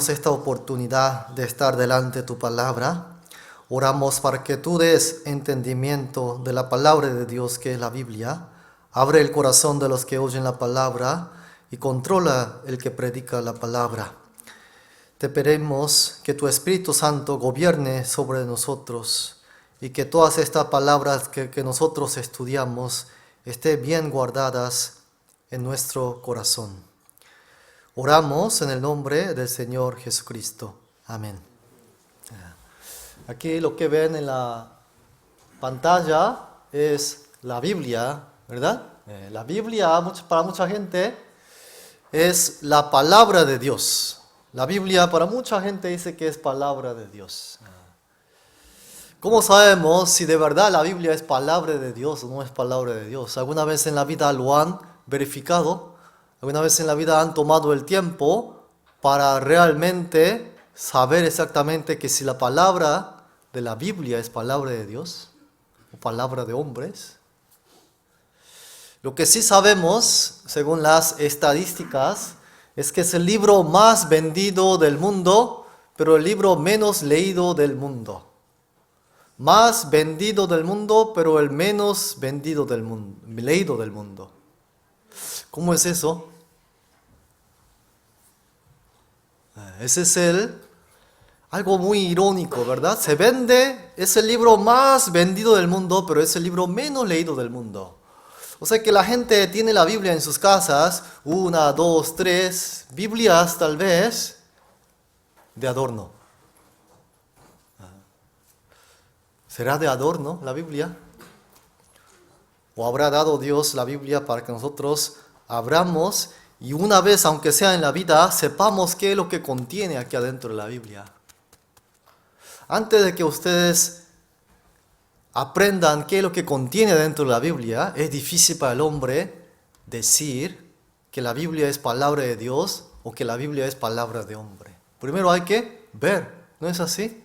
esta oportunidad de estar delante de tu palabra. Oramos para que tú des entendimiento de la palabra de Dios, que es la Biblia. Abre el corazón de los que oyen la palabra y controla el que predica la palabra. Te pedimos que tu Espíritu Santo gobierne sobre nosotros y que todas estas palabras que nosotros estudiamos estén bien guardadas en nuestro corazón. Oramos en el nombre del Señor Jesucristo. Amén. Aquí lo que ven en la pantalla es la Biblia, ¿verdad? La Biblia para mucha gente es la palabra de Dios. La Biblia para mucha gente dice que es palabra de Dios. ¿Cómo sabemos si de verdad la Biblia es palabra de Dios o no es palabra de Dios? ¿Alguna vez en la vida lo han verificado? ¿Alguna vez en la vida han tomado el tiempo para realmente saber exactamente que si la palabra de la Biblia es palabra de Dios o palabra de hombres? Lo que sí sabemos, según las estadísticas, es que es el libro más vendido del mundo, pero el libro menos leído del mundo. Más vendido del mundo, pero el menos vendido del mundo, leído del mundo. ¿Cómo es eso? Ese es algo muy irónico, ¿verdad? Se vende, es el libro más vendido del mundo, pero es el libro menos leído del mundo. O sea que la gente tiene la Biblia en sus casas, 1, 2, 3 Biblias tal vez, de adorno. ¿Será de adorno la Biblia? ¿O habrá dado Dios la Biblia para que nosotros abramos y una vez, aunque sea en la vida, sepamos qué es lo que contiene aquí adentro de la Biblia? Antes de que ustedes aprendan qué es lo que contiene dentro de la Biblia, es difícil para el hombre decir que la Biblia es palabra de Dios o que la Biblia es palabra de hombre. Primero hay que ver, ¿no es así?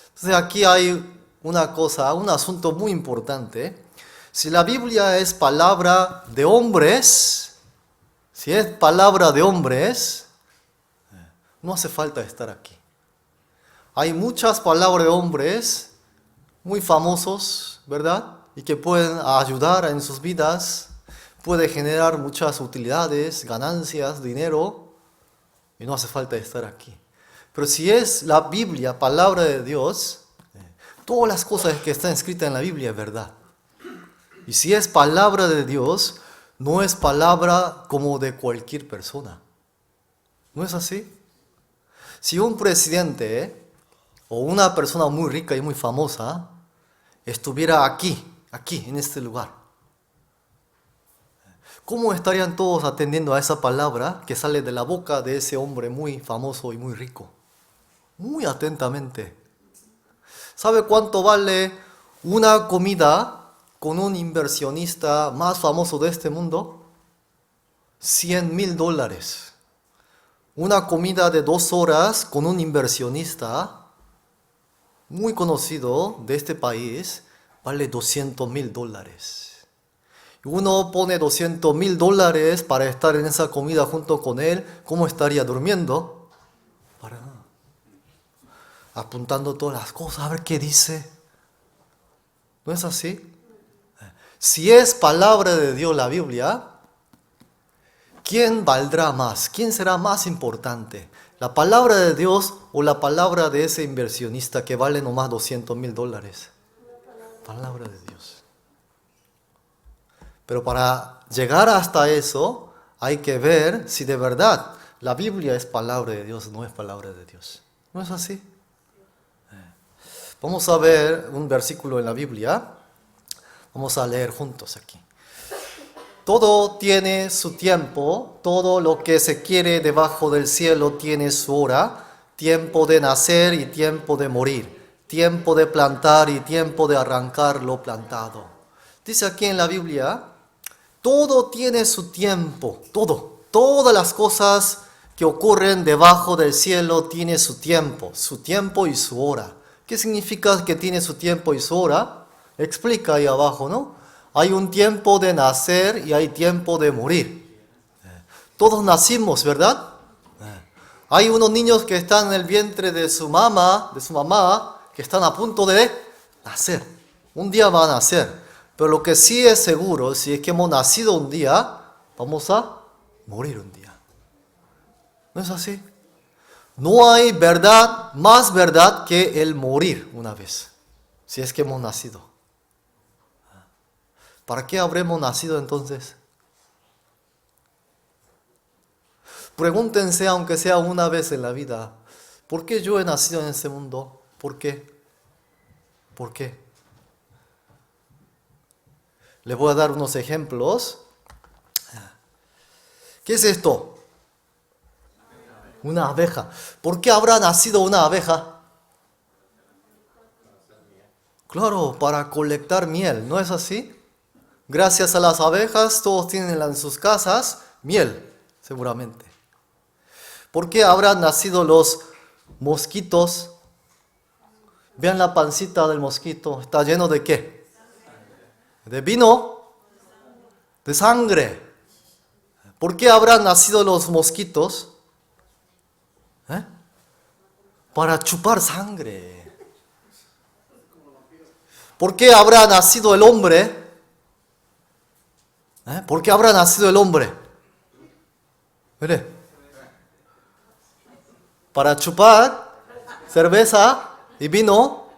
Entonces aquí hay una cosa, un asunto muy importante. Si la Biblia es palabra de hombres, si es palabra de hombres, no hace falta estar aquí. Hay muchas palabras de hombres muy famosos, ¿verdad? Y que pueden ayudar en sus vidas, puede generar muchas utilidades, ganancias, dinero, y no hace falta estar aquí. Pero si es la Biblia, palabra de Dios, todas las cosas que están escritas en la Biblia es verdad. Y si es palabra de Dios, no es palabra como de cualquier persona. ¿No es así? Si un presidente o una persona muy rica y muy famosa estuviera aquí, en este lugar, ¿cómo estarían todos atendiendo a esa palabra que sale de la boca de ese hombre muy famoso y muy rico? Muy atentamente. ¿Sabe cuánto vale una comida con un inversionista más famoso de este mundo? $100,000. Una comida de 2 horas con un inversionista muy conocido de este país vale $200,000. Uno pone $200,000 para estar en esa comida junto con él. ¿Cómo estaría durmiendo? Para nada. Apuntando todas las cosas, a ver qué dice. ¿No es así? Si es palabra de Dios la Biblia, ¿quién valdrá más? ¿Quién será más importante? ¿La palabra de Dios o la palabra de ese inversionista que vale nomás $200,000? Palabra de Dios. Pero para llegar hasta eso, hay que ver si de verdad la Biblia es palabra de Dios o no es palabra de Dios. ¿No es así? Vamos a ver un versículo en la Biblia. Vamos a leer juntos aquí. Todo tiene su tiempo, todo lo que se quiere debajo del cielo tiene su hora, tiempo de nacer y tiempo de morir, tiempo de plantar y tiempo de arrancar lo plantado. Dice aquí en la Biblia, todo tiene su tiempo, todas las cosas que ocurren debajo del cielo tiene su tiempo y su hora. ¿Qué significa que tiene su tiempo y su hora? Explica ahí abajo, ¿no? Hay un tiempo de nacer y hay tiempo de morir. Todos nacimos, ¿verdad? Hay unos niños que están en el vientre de su mamá, que están a punto de nacer. Un día van a nacer. Pero lo que sí es seguro, si es que hemos nacido un día, vamos a morir un día. ¿No es así? No hay verdad, más verdad que el morir una vez, si es que hemos nacido. ¿Para qué habremos nacido entonces? Pregúntense, aunque sea una vez en la vida, ¿por qué yo he nacido en este mundo? ¿Por qué? ¿Por qué? Les voy a dar unos ejemplos. ¿Qué es esto? Una abeja. ¿Por qué habrá nacido una abeja? Claro, para colectar miel, ¿no es así? Gracias a las abejas, todos tienen en sus casas miel, seguramente. ¿Por qué habrán nacido los mosquitos? Vean la pancita del mosquito, ¿está lleno de qué? De vino, de sangre. ¿Por qué habrán nacido los mosquitos? Para chupar sangre. ¿Por qué habrá nacido el hombre? ¿Por qué habrá nacido el hombre? Mire. Para chupar cerveza y vino.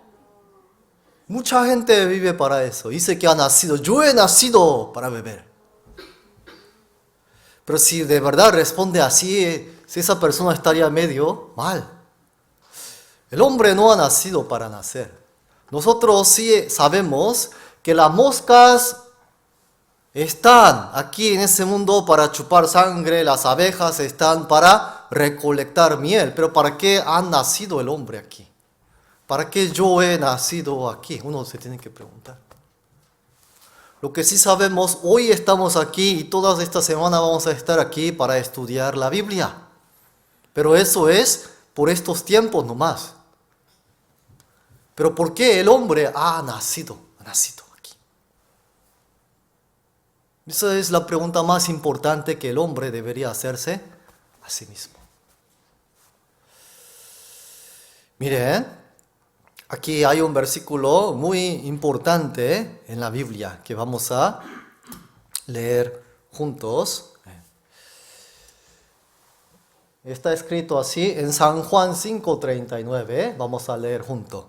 Mucha gente vive para eso. Dice que ha nacido. Yo he nacido para beber. Pero si de verdad responde así, si esa persona estaría medio mal. El hombre no ha nacido para nacer. Nosotros sí sabemos que las moscas están aquí en ese mundo para chupar sangre, las abejas están para recolectar miel. Pero ¿para qué ha nacido el hombre aquí? ¿Para qué yo he nacido aquí? Uno se tiene que preguntar. Lo que sí sabemos, hoy estamos aquí y toda esta semana vamos a estar aquí para estudiar la Biblia. Pero eso es por estos tiempos nomás. Pero ¿por qué el hombre ha nacido aquí? Esa es la pregunta más importante que el hombre debería hacerse a sí mismo. Miren, aquí hay un versículo muy importante en la Biblia que vamos a leer juntos. Está escrito así en San Juan 5:39. Vamos a leer juntos.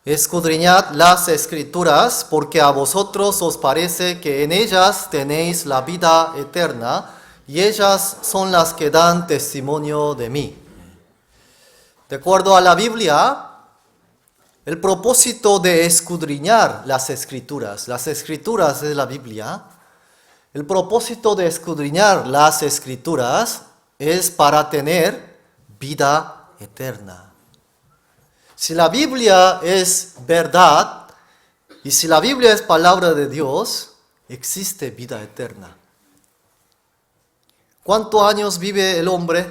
Escudriñad las Escrituras, porque a vosotros os parece que en ellas tenéis la vida eterna, y ellas son las que dan testimonio de mí. De acuerdo a la Biblia, el propósito de escudriñar las Escrituras es la Biblia, el propósito de escudriñar las Escrituras es para tener vida eterna. Si la Biblia es verdad y si la Biblia es palabra de Dios, existe vida eterna. ¿Cuántos años vive el hombre?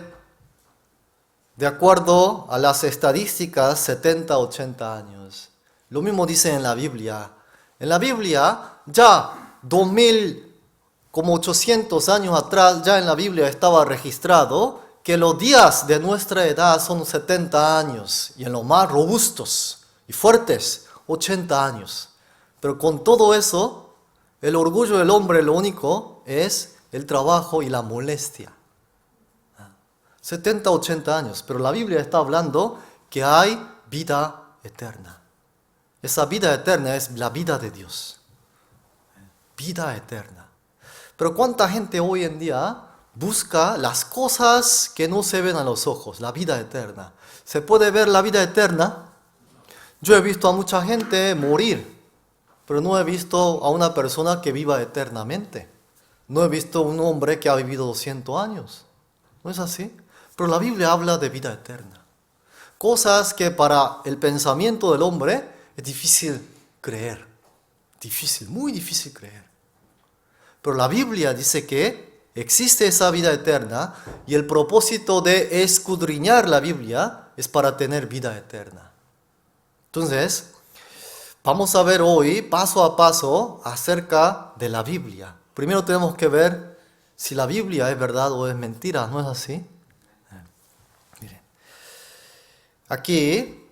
De acuerdo a las estadísticas, 70, 80 años. Lo mismo dice en la Biblia. En la Biblia, ya 2000, como 800 años atrás, ya en la Biblia estaba registrado que los días de nuestra edad son 70 años y en los más robustos y fuertes, 80 años. Pero con todo eso, el orgullo del hombre lo único es el trabajo y la molestia. 70, 80 años, pero la Biblia está hablando que hay vida eterna. Esa vida eterna es la vida de Dios. Vida eterna. Pero ¿cuánta gente hoy en día busca las cosas que no se ven a los ojos, la vida eterna? ¿Se puede ver la vida eterna? Yo he visto a mucha gente morir, pero no he visto a una persona que viva eternamente. No he visto a un hombre que ha vivido 200 años. ¿No es así? Pero la Biblia habla de vida eterna. Cosas que para el pensamiento del hombre es difícil creer. Difícil, muy difícil creer. Pero la Biblia dice que existe esa vida eterna y el propósito de escudriñar la Biblia es para tener vida eterna. Entonces, vamos a ver hoy paso a paso acerca de la Biblia. Primero tenemos que ver si la Biblia es verdad o es mentira, ¿no es así? Mire. Aquí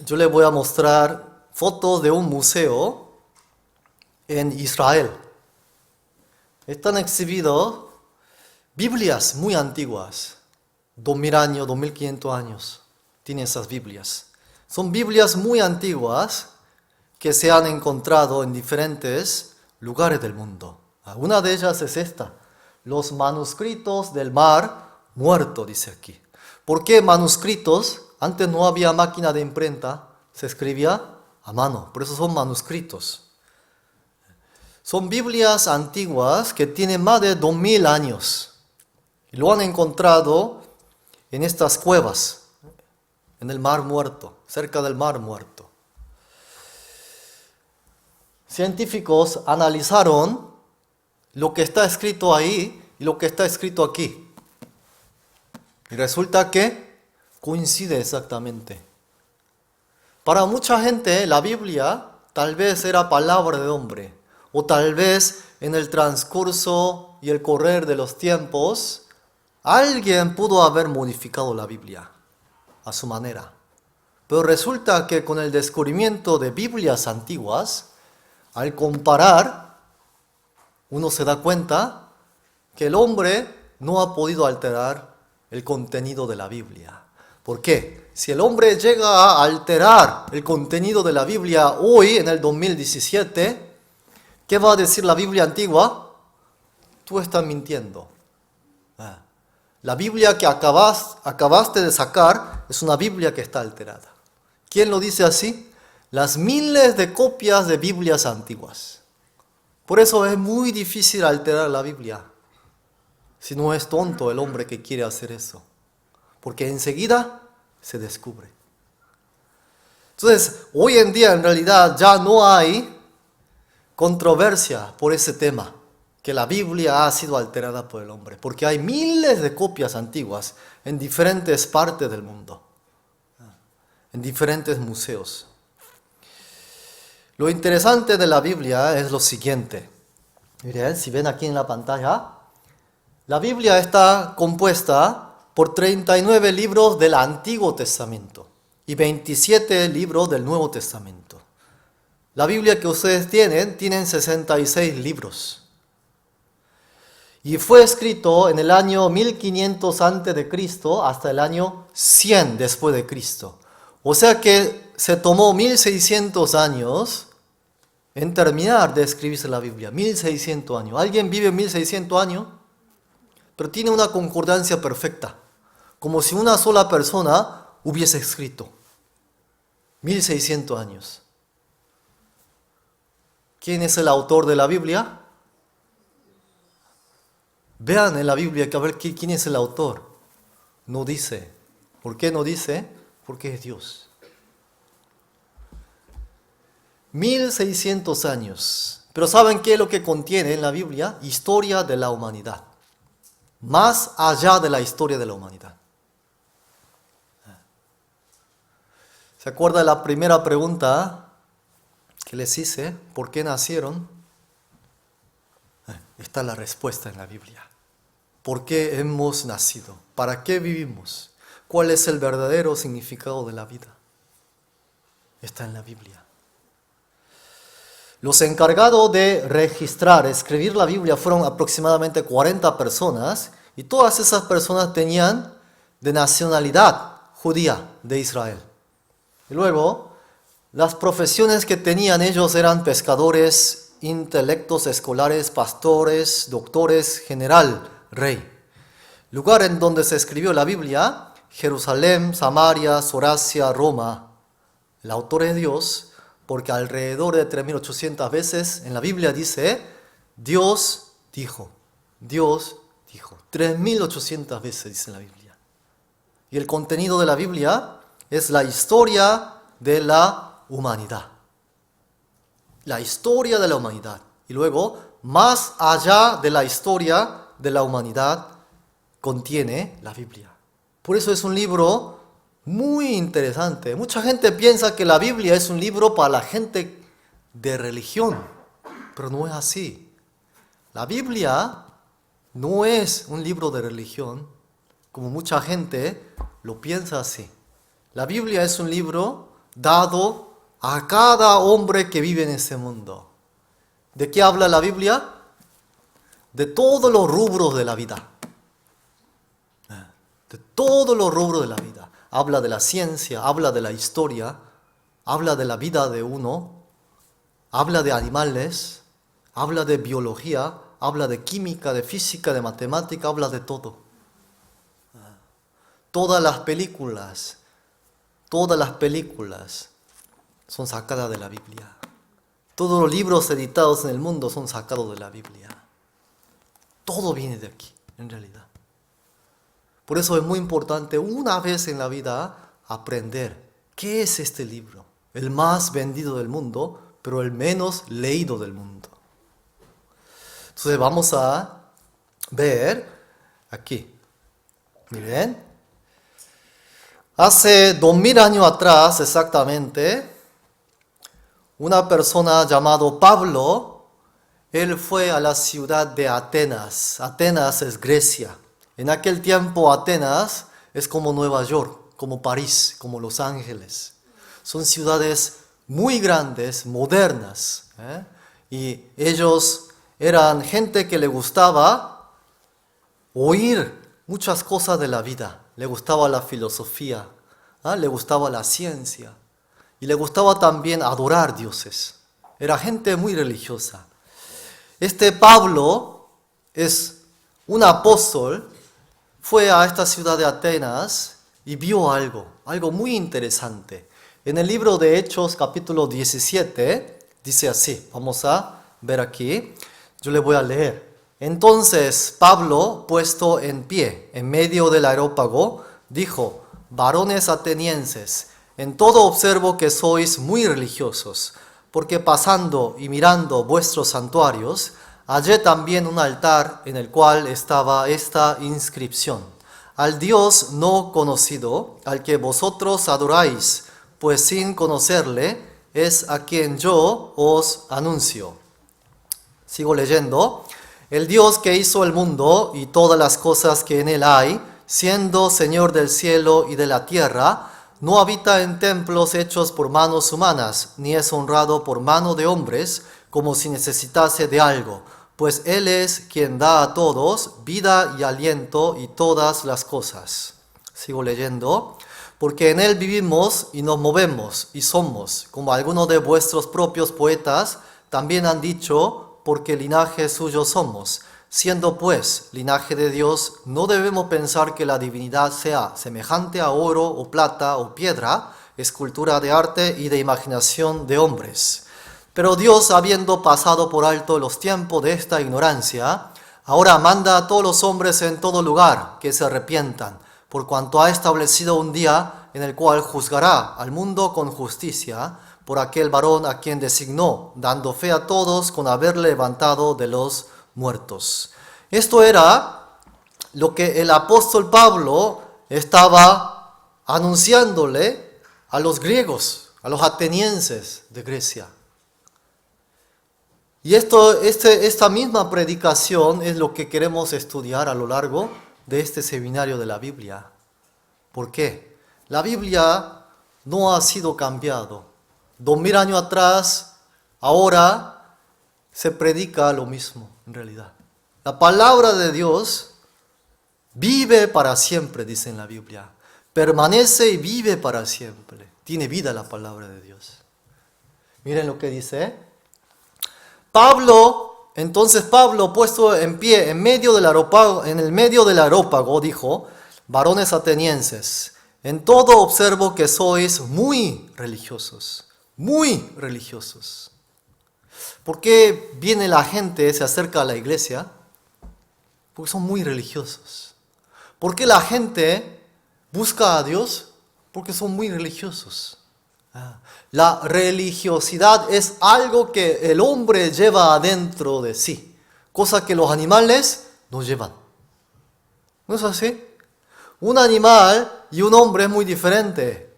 yo les voy a mostrar fotos de un museo en Israel. Están exhibidas Biblias muy antiguas, 2000 años, 2500 años, tienen esas Biblias. Son Biblias muy antiguas que se han encontrado en diferentes lugares del mundo. Una de ellas es esta, los manuscritos del Mar Muerto, dice aquí. ¿Por qué manuscritos? Antes no había máquina de imprenta, se escribía a mano, por eso son manuscritos. Son Biblias antiguas que tienen más de 2000 años. Y lo han encontrado en estas cuevas, en el Mar Muerto, cerca del Mar Muerto. Científicos analizaron lo que está escrito ahí y lo que está escrito aquí. Y resulta que coincide exactamente. Para mucha gente la Biblia tal vez era palabra de hombre, o tal vez en el transcurso y el correr de los tiempos, alguien pudo haber modificado la Biblia a su manera. Pero resulta que con el descubrimiento de Biblias antiguas, al comparar, uno se da cuenta que el hombre no ha podido alterar el contenido de la Biblia. ¿Por qué? Si el hombre llega a alterar el contenido de la Biblia hoy, en el 2017, ¿qué va a decir la Biblia antigua? Tú estás mintiendo. La Biblia que acabaste de sacar es una Biblia que está alterada. ¿Quién lo dice así? Las miles de copias de Biblias antiguas. Por eso es muy difícil alterar la Biblia. Si no es tonto el hombre que quiere hacer eso. Porque enseguida se descubre. Entonces, hoy en día en realidad ya no hay controversia por ese tema, que la Biblia ha sido alterada por el hombre, porque hay miles de copias antiguas en diferentes partes del mundo, en diferentes museos. Lo interesante de la Biblia es lo siguiente. Miren, si ven aquí en la pantalla, la Biblia está compuesta por 39 libros del Antiguo Testamento y 27 libros del Nuevo Testamento. La Biblia que ustedes tienen 66 libros. Y fue escrito en el año 1500 antes de Cristo hasta el año 100 después de Cristo. O sea que se tomó 1600 años en terminar de escribirse la Biblia. 1600 años. ¿Alguien vive 1600 años? Pero tiene una concordancia perfecta. Como si una sola persona hubiese escrito. 1600 años. ¿Quién es el autor de la Biblia? Vean en la Biblia que a ver quién es el autor. No dice. ¿Por qué no dice? Porque es Dios. 1600 años. Pero ¿saben qué es lo que contiene en la Biblia? Historia de la humanidad. Más allá de la historia de la humanidad. ¿Se acuerda de la primera pregunta que les hice? ¿Por qué nacieron? Está la respuesta en la Biblia. ¿Por qué hemos nacido? ¿Para qué vivimos? ¿Cuál es el verdadero significado de la vida? Está en la Biblia. Los encargados de registrar, escribir la Biblia fueron aproximadamente 40 personas y todas esas personas tenían de nacionalidad judía de Israel. Y luego, las profesiones que tenían ellos eran pescadores, intelectos escolares, pastores, doctores, general, rey. Lugar en donde se escribió la Biblia, Jerusalén, Samaria, Soracia, Roma. El autor es Dios, porque alrededor de 3800 veces en la Biblia dice, Dios dijo, Dios dijo. 3800 veces dice en la Biblia. Y el contenido de la Biblia es la historia de la humanidad. La historia de la humanidad. Y luego, más allá de la historia de la humanidad, contiene la Biblia. Por eso es un libro muy interesante. Mucha gente piensa que la Biblia es un libro para la gente de religión, pero no es así. La Biblia no es un libro de religión, como mucha gente lo piensa así. La Biblia es un libro dado a cada hombre que vive en este mundo. ¿De qué habla la Biblia? De todos los rubros de la vida. De todos los rubros de la vida. Habla de la ciencia, habla de la historia, habla de la vida de uno, habla de animales, habla de biología, habla de química, de física, de matemática, habla de todo. Todas las películas son sacadas de la Biblia. Todos los libros editados en el mundo son sacados de la Biblia. Todo viene de aquí, en realidad. Por eso es muy importante una vez en la vida aprender qué es este libro. El más vendido del mundo, pero el menos leído del mundo. Entonces vamos a ver aquí. Miren. Hace 2000 años atrás exactamente, una persona llamado Pablo, él fue a la ciudad de Atenas. Atenas es Grecia. En aquel tiempo Atenas es como Nueva York, como París, como Los Ángeles. Son ciudades muy grandes, modernas. Y ellos eran gente que le gustaba oír muchas cosas de la vida. Le gustaba la filosofía, le gustaba la ciencia y le gustaba también adorar dioses. Era gente muy religiosa. Este Pablo es un apóstol, fue a esta ciudad de Atenas y vio algo muy interesante. En el libro de Hechos capítulo 17 dice así, vamos a ver aquí, yo le voy a leer. Entonces Pablo, puesto en pie en medio del areópago, dijo: varones atenienses, en todo observo que sois muy religiosos, porque pasando y mirando vuestros santuarios, hallé también un altar en el cual estaba esta inscripción: al Dios no conocido, al que vosotros adoráis, pues sin conocerle es a quien yo os anuncio. Sigo leyendo. El Dios que hizo el mundo y todas las cosas que en él hay, siendo Señor del cielo y de la tierra, no habita en templos hechos por manos humanas, ni es honrado por mano de hombres, como si necesitase de algo, pues Él es quien da a todos vida y aliento y todas las cosas. Sigo leyendo. Porque en Él vivimos y nos movemos y somos, como algunos de vuestros propios poetas también han dicho, porque linaje suyo somos. Siendo pues linaje de Dios, no debemos pensar que la divinidad sea semejante a oro o plata o piedra, escultura de arte y de imaginación de hombres. Pero Dios, habiendo pasado por alto los tiempos de esta ignorancia, ahora manda a todos los hombres en todo lugar que se arrepientan, por cuanto ha establecido un día en el cual juzgará al mundo con justicia, por aquel varón a quien designó, dando fe a todos con haberle levantado de los muertos. Esto era lo que el apóstol Pablo estaba anunciándole a los griegos, a los atenienses de Grecia. Y esta misma predicación es lo que queremos estudiar a lo largo de este seminario de la Biblia. ¿Por qué? La Biblia no ha sido cambiado. 2000 años atrás, ahora se predica lo mismo en realidad. La palabra de Dios vive para siempre, dice en la Biblia. Permanece y vive para siempre. Tiene vida la palabra de Dios. Miren lo que dice. Entonces Pablo, puesto en pie en el medio del areópago, dijo: varones atenienses, en todo observo que sois muy religiosos. Muy religiosos. ¿Por qué viene la gente, se acerca a la iglesia? Porque son muy religiosos. ¿Por qué la gente busca a Dios? Porque son muy religiosos. La religiosidad es algo que el hombre lleva adentro de sí, cosa que los animales no llevan. ¿No es así? Un animal y un hombre es muy diferente.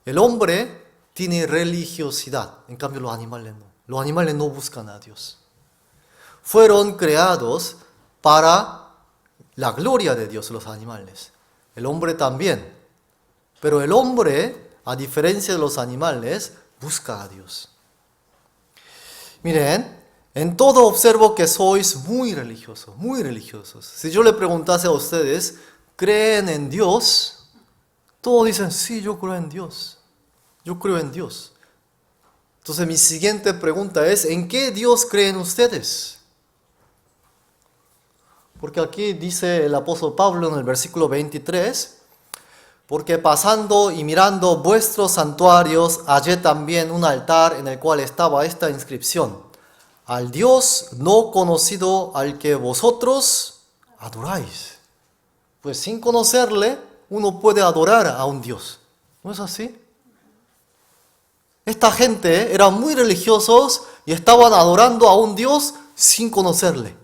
El hombre tiene religiosidad, en cambio los animales no. Los animales no buscan a Dios. Fueron creados para la gloria de Dios los animales. El hombre también. Pero el hombre, a diferencia de los animales, busca a Dios. Miren, en todo observo que sois muy religiosos, muy religiosos. Si yo le preguntase a ustedes, ¿creen en Dios? Todos dicen, sí, yo creo en Dios. Yo creo en Dios. Entonces mi siguiente pregunta es, ¿en qué Dios creen ustedes? Porque aquí dice el apóstol Pablo en el versículo 23, porque pasando y mirando vuestros santuarios, hallé también un altar en el cual estaba esta inscripción: al Dios no conocido al que vosotros adoráis. Pues sin conocerle, uno puede adorar a un Dios. ¿No es así? Esta gente eran muy religiosos y estaban adorando a un Dios sin conocerle.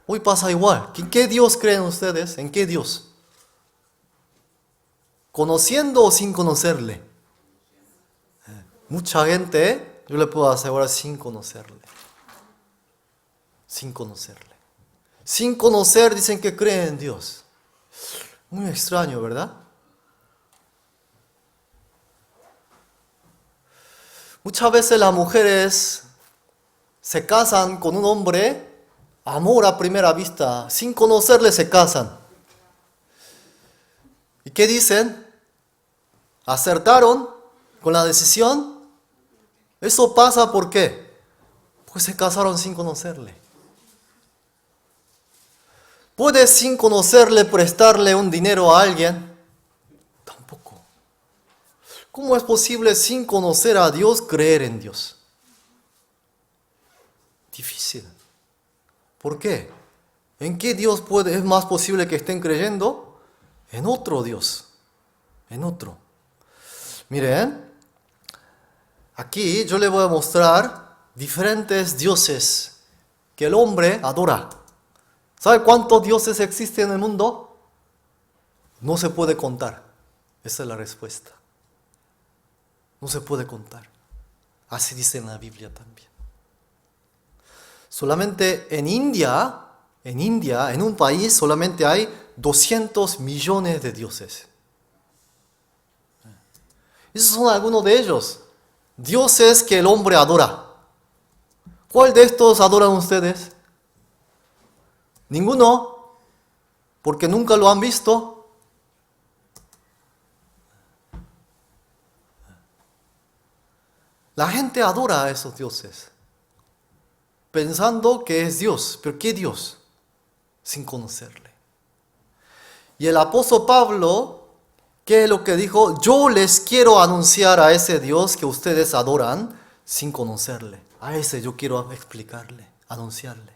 Hoy pasa igual. ¿En qué Dios creen ustedes? ¿En qué Dios? ¿Conociendo o sin conocerle? Mucha gente, yo le puedo asegurar, sin conocerle. Sin conocerle. Sin conocer dicen que creen en Dios. Muy extraño, ¿verdad? Muchas veces las mujeres se casan con un hombre, amor a primera vista, sin conocerle se casan. ¿Y qué dicen? ¿Acertaron con la decisión? Eso pasa ¿por qué? Porque se casaron sin conocerle. ¿Puedes sin conocerle prestarle un dinero a alguien? Tampoco. ¿Cómo es posible sin conocer a Dios creer en Dios? Difícil. ¿Por qué? ¿En qué Dios es más posible que estén creyendo? En otro Dios. En otro. Miren, aquí yo le voy a mostrar diferentes dioses que el hombre adora. ¿Sabe cuántos dioses existen en el mundo? No se puede contar. Esa es la respuesta. No se puede contar. Así dice en la Biblia también. Solamente en India, en un país, solamente hay 200 millones de dioses. Esos son algunos de ellos. Dioses que el hombre adora. ¿Cuál de estos adoran ustedes? Ninguno, porque nunca lo han visto. La gente adora a esos dioses, pensando que es Dios. ¿Pero qué Dios? Sin conocerle. Y el apóstol Pablo, ¿qué es lo que dijo? Yo les quiero anunciar a ese Dios que ustedes adoran sin conocerle. A ese yo quiero explicarle, anunciarle.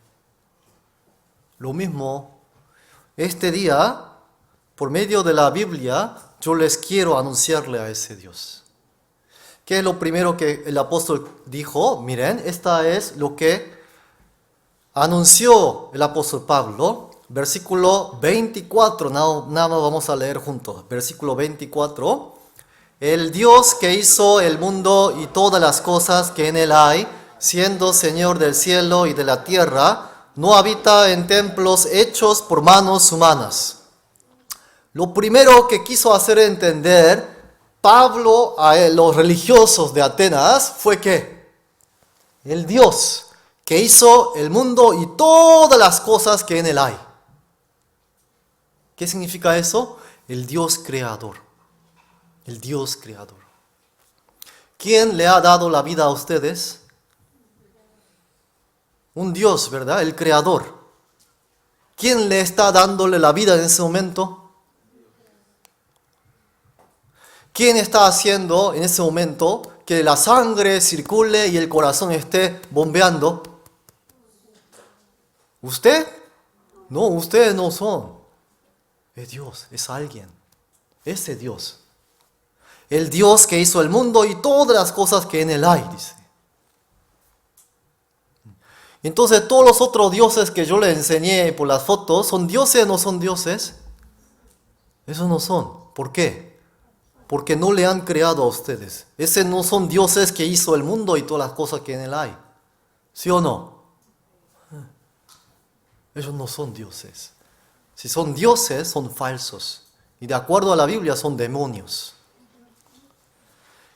Lo mismo, este día, por medio de la Biblia, yo les quiero anunciarle a ese Dios. ¿Qué es lo primero que el apóstol dijo? Miren, esta es lo que anunció el apóstol Pablo. Versículo 24, nada más vamos a leer juntos. Versículo 24. El Dios que hizo el mundo y todas las cosas que en él hay, siendo Señor del cielo y de la tierra, no habita en templos hechos por manos humanas. Lo primero que quiso hacer entender Pablo a los religiosos de Atenas fue que el Dios que hizo el mundo y todas las cosas que en él hay. ¿Qué significa eso? El Dios creador. El Dios creador. ¿Quién le ha dado la vida a ustedes? Un Dios, ¿verdad? El creador. ¿Quién le está dándole la vida en ese momento? ¿Quién está haciendo en ese momento que la sangre circule y el corazón esté bombeando? ¿Usted? No, ustedes no son. Es Dios, es alguien. Ese Dios. El Dios que hizo el mundo y todas las cosas que en él hay, dice. Entonces todos los otros dioses que yo le enseñé por las fotos, ¿son dioses o no son dioses? Esos no son. ¿Por qué? Porque no le han creado a ustedes. Esos no son dioses que hizo el mundo y todas las cosas que en él hay. ¿Sí o no? Ellos no son dioses. Si son dioses, son falsos. Y de acuerdo a la Biblia son demonios.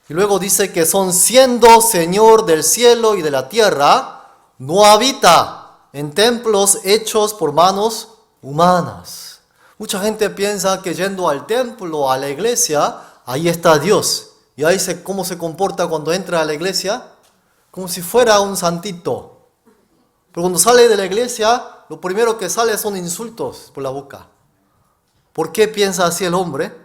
Y luego dice que son siendo Señor del cielo y de la tierra, no habita en templos hechos por manos humanas. Mucha gente piensa que yendo al templo, a la iglesia, ahí está Dios. Y ahí cómo se comporta cuando entra a la iglesia, como si fuera un santito. Pero cuando sale de la iglesia, lo primero que sale son insultos por la boca. ¿Por qué piensa así el hombre?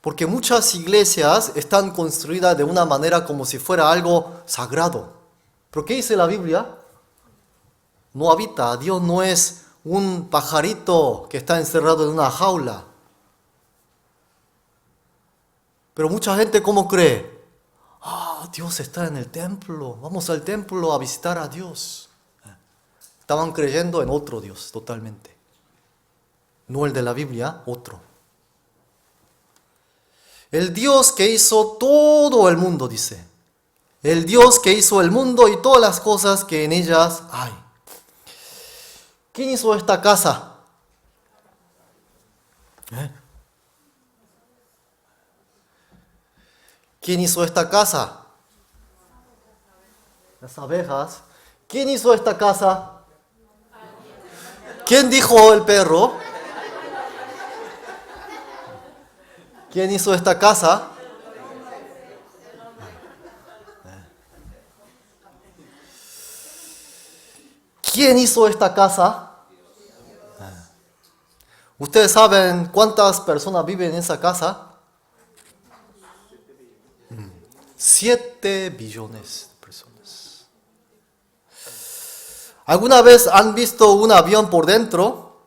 Porque muchas iglesias están construidas de una manera como si fuera algo sagrado. ¿Pero qué dice la Biblia? No habita, Dios no es un pajarito que está encerrado en una jaula. Pero mucha gente, ¿cómo cree? Dios está en el templo, vamos al templo a visitar a Dios. Estaban creyendo en otro Dios totalmente. No el de la Biblia, otro. El Dios que hizo todo el mundo, dice. El Dios que hizo el mundo y todas las cosas que en ellas hay. ¿Quién hizo esta casa? ¿Quién hizo esta casa? Las abejas. ¿Quién hizo esta casa? ¿Quién dijo el perro? ¿Quién hizo esta casa? ¿Quién hizo esta casa? ¿Ustedes saben cuántas personas viven en esa casa? 7 billones de personas. ¿Alguna vez han visto un avión por dentro?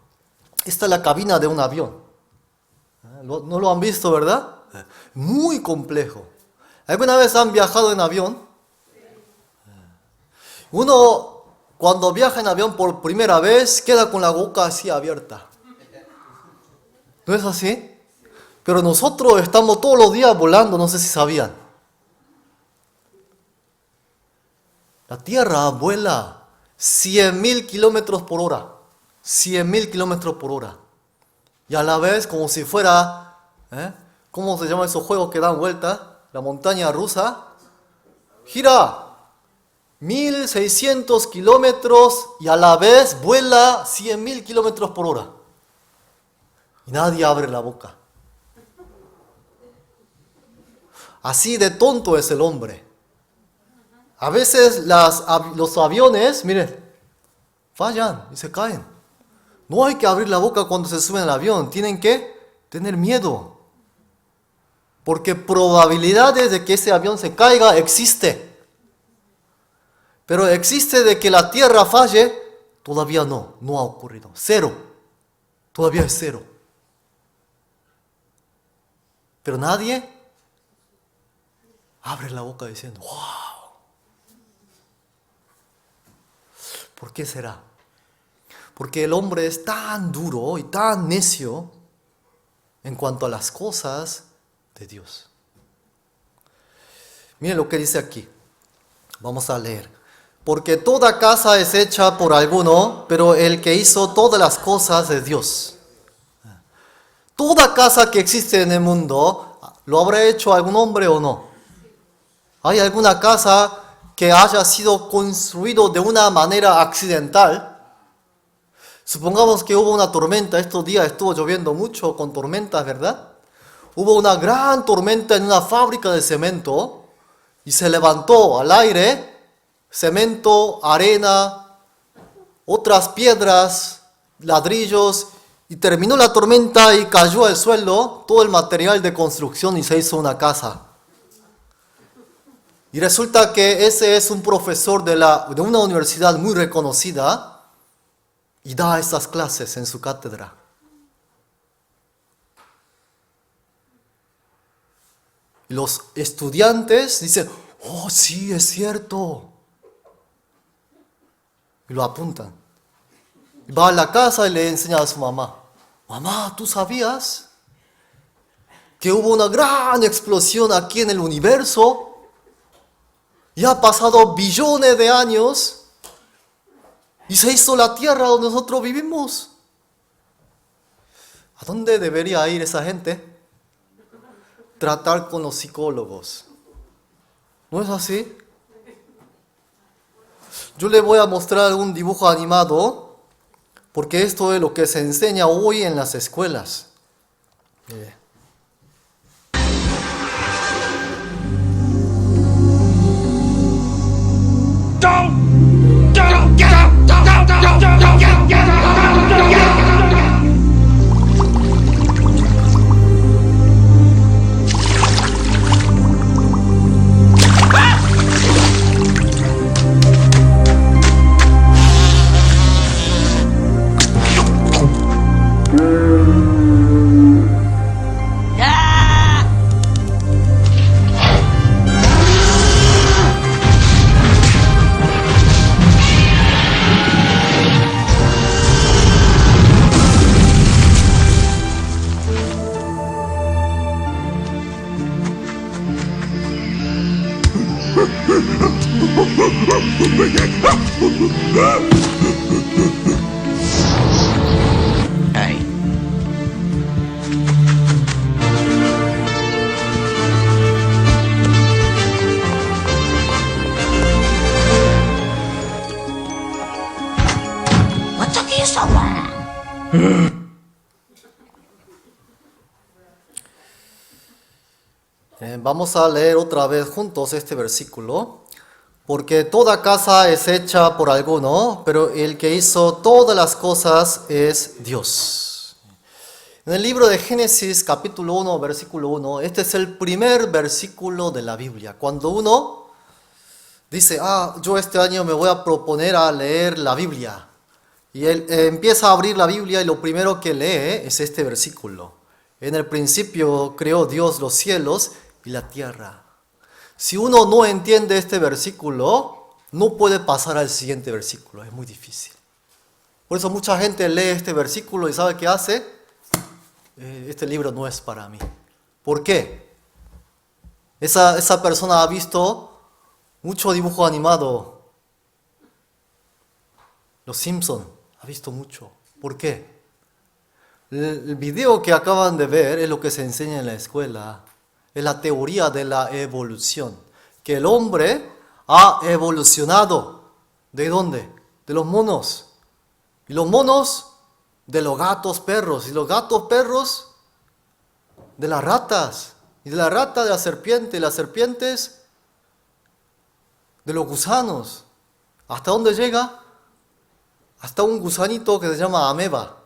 Esta es la cabina de un avión. ¿No lo han visto, verdad? Muy complejo. ¿Alguna vez han viajado en avión? Uno, cuando viaja en avión por primera vez, queda con la boca así abierta. ¿No es así? Pero nosotros estamos todos los días volando, no sé si sabían. La Tierra vuela 100.000 kilómetros por hora. 100.000 kilómetros por hora. Y a la vez, como si fuera, ¿cómo se llaman esos juegos que dan vuelta? La montaña rusa. Gira 1.600 kilómetros y a la vez vuela 100.000 kilómetros por hora. Y nadie abre la boca. Así de tonto es el hombre. A veces los aviones, miren, fallan y se caen. No hay que abrir la boca cuando se suben al avión. Tienen que tener miedo. Porque probabilidades de que ese avión se caiga existe. Pero existe de que la Tierra falle, todavía no ha ocurrido. 0. Todavía es 0. Pero nadie abre la boca diciendo, ¡wow! ¿Por qué será? Porque el hombre es tan duro y tan necio en cuanto a las cosas de Dios. Miren lo que dice aquí. Vamos a leer. Porque toda casa es hecha por alguno, pero el que hizo todas las cosas es Dios. Toda casa que existe en el mundo, ¿lo habrá hecho algún hombre o no? ¿Hay alguna casa que haya sido construido de una manera accidental? Supongamos que hubo una tormenta, estos días estuvo lloviendo mucho con tormentas, ¿verdad? Hubo una gran tormenta en una fábrica de cemento y se levantó al aire cemento, arena, otras piedras, ladrillos, y terminó la tormenta y cayó al suelo todo el material de construcción y se hizo una casa. Y resulta que ese es un profesor de una universidad muy reconocida y da estas clases en su cátedra. Y los estudiantes dicen, oh sí, es cierto. Y lo apuntan. Y va a la casa y le enseña a su mamá. Mamá, ¿tú sabías que hubo una gran explosión aquí en el universo? Y ha pasado billones de años y se hizo la tierra donde nosotros vivimos. ¿A dónde debería ir esa gente? Tratar con los psicólogos. ¿No es así? Yo le voy a mostrar un dibujo animado, porque esto es lo que se enseña hoy en las escuelas. Mire. Hey. What took you so long? Vamos a leer otra vez juntos este versículo. Porque toda casa es hecha por alguno, pero el que hizo todas las cosas es Dios. En el libro de Génesis, capítulo 1, versículo 1, este es el primer versículo de la Biblia. Cuando uno dice, yo este año me voy a proponer a leer la Biblia. Y él empieza a abrir la Biblia y lo primero que lee es este versículo. En el principio creó Dios los cielos y la tierra. Si uno no entiende este versículo, no puede pasar al siguiente versículo, es muy difícil. Por eso mucha gente lee este versículo y ¿sabe qué hace? Este libro no es para mí. ¿Por qué? Esa persona ha visto mucho dibujo animado. Los Simpson ha visto mucho. ¿Por qué? El video que acaban de ver es lo que se enseña en la escuela. Es la teoría de la evolución. Que el hombre ha evolucionado. ¿De dónde? De los monos. Y los monos de los gatos perros. Y los gatos perros de las ratas. Y de la rata de la serpiente. Y las serpientes de los gusanos. ¿Hasta dónde llega? Hasta un gusanito que se llama ameba.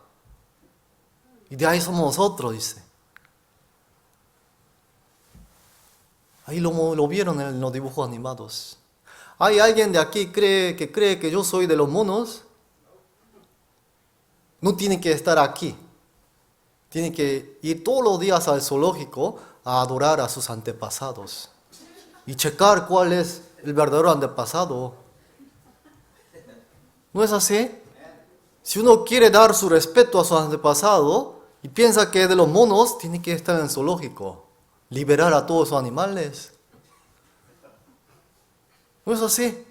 Y de ahí somos nosotros, dice. Ahí lo vieron en los dibujos animados. ¿Hay alguien de aquí que cree que yo soy de los monos? No tiene que estar aquí. Tiene que ir todos los días al zoológico a adorar a sus antepasados. Y checar cuál es el verdadero antepasado. ¿No es así? Si uno quiere dar su respeto a su antepasado y piensa que es de los monos, tiene que estar en el zoológico. Liberar a todos los animales. ¿No es así?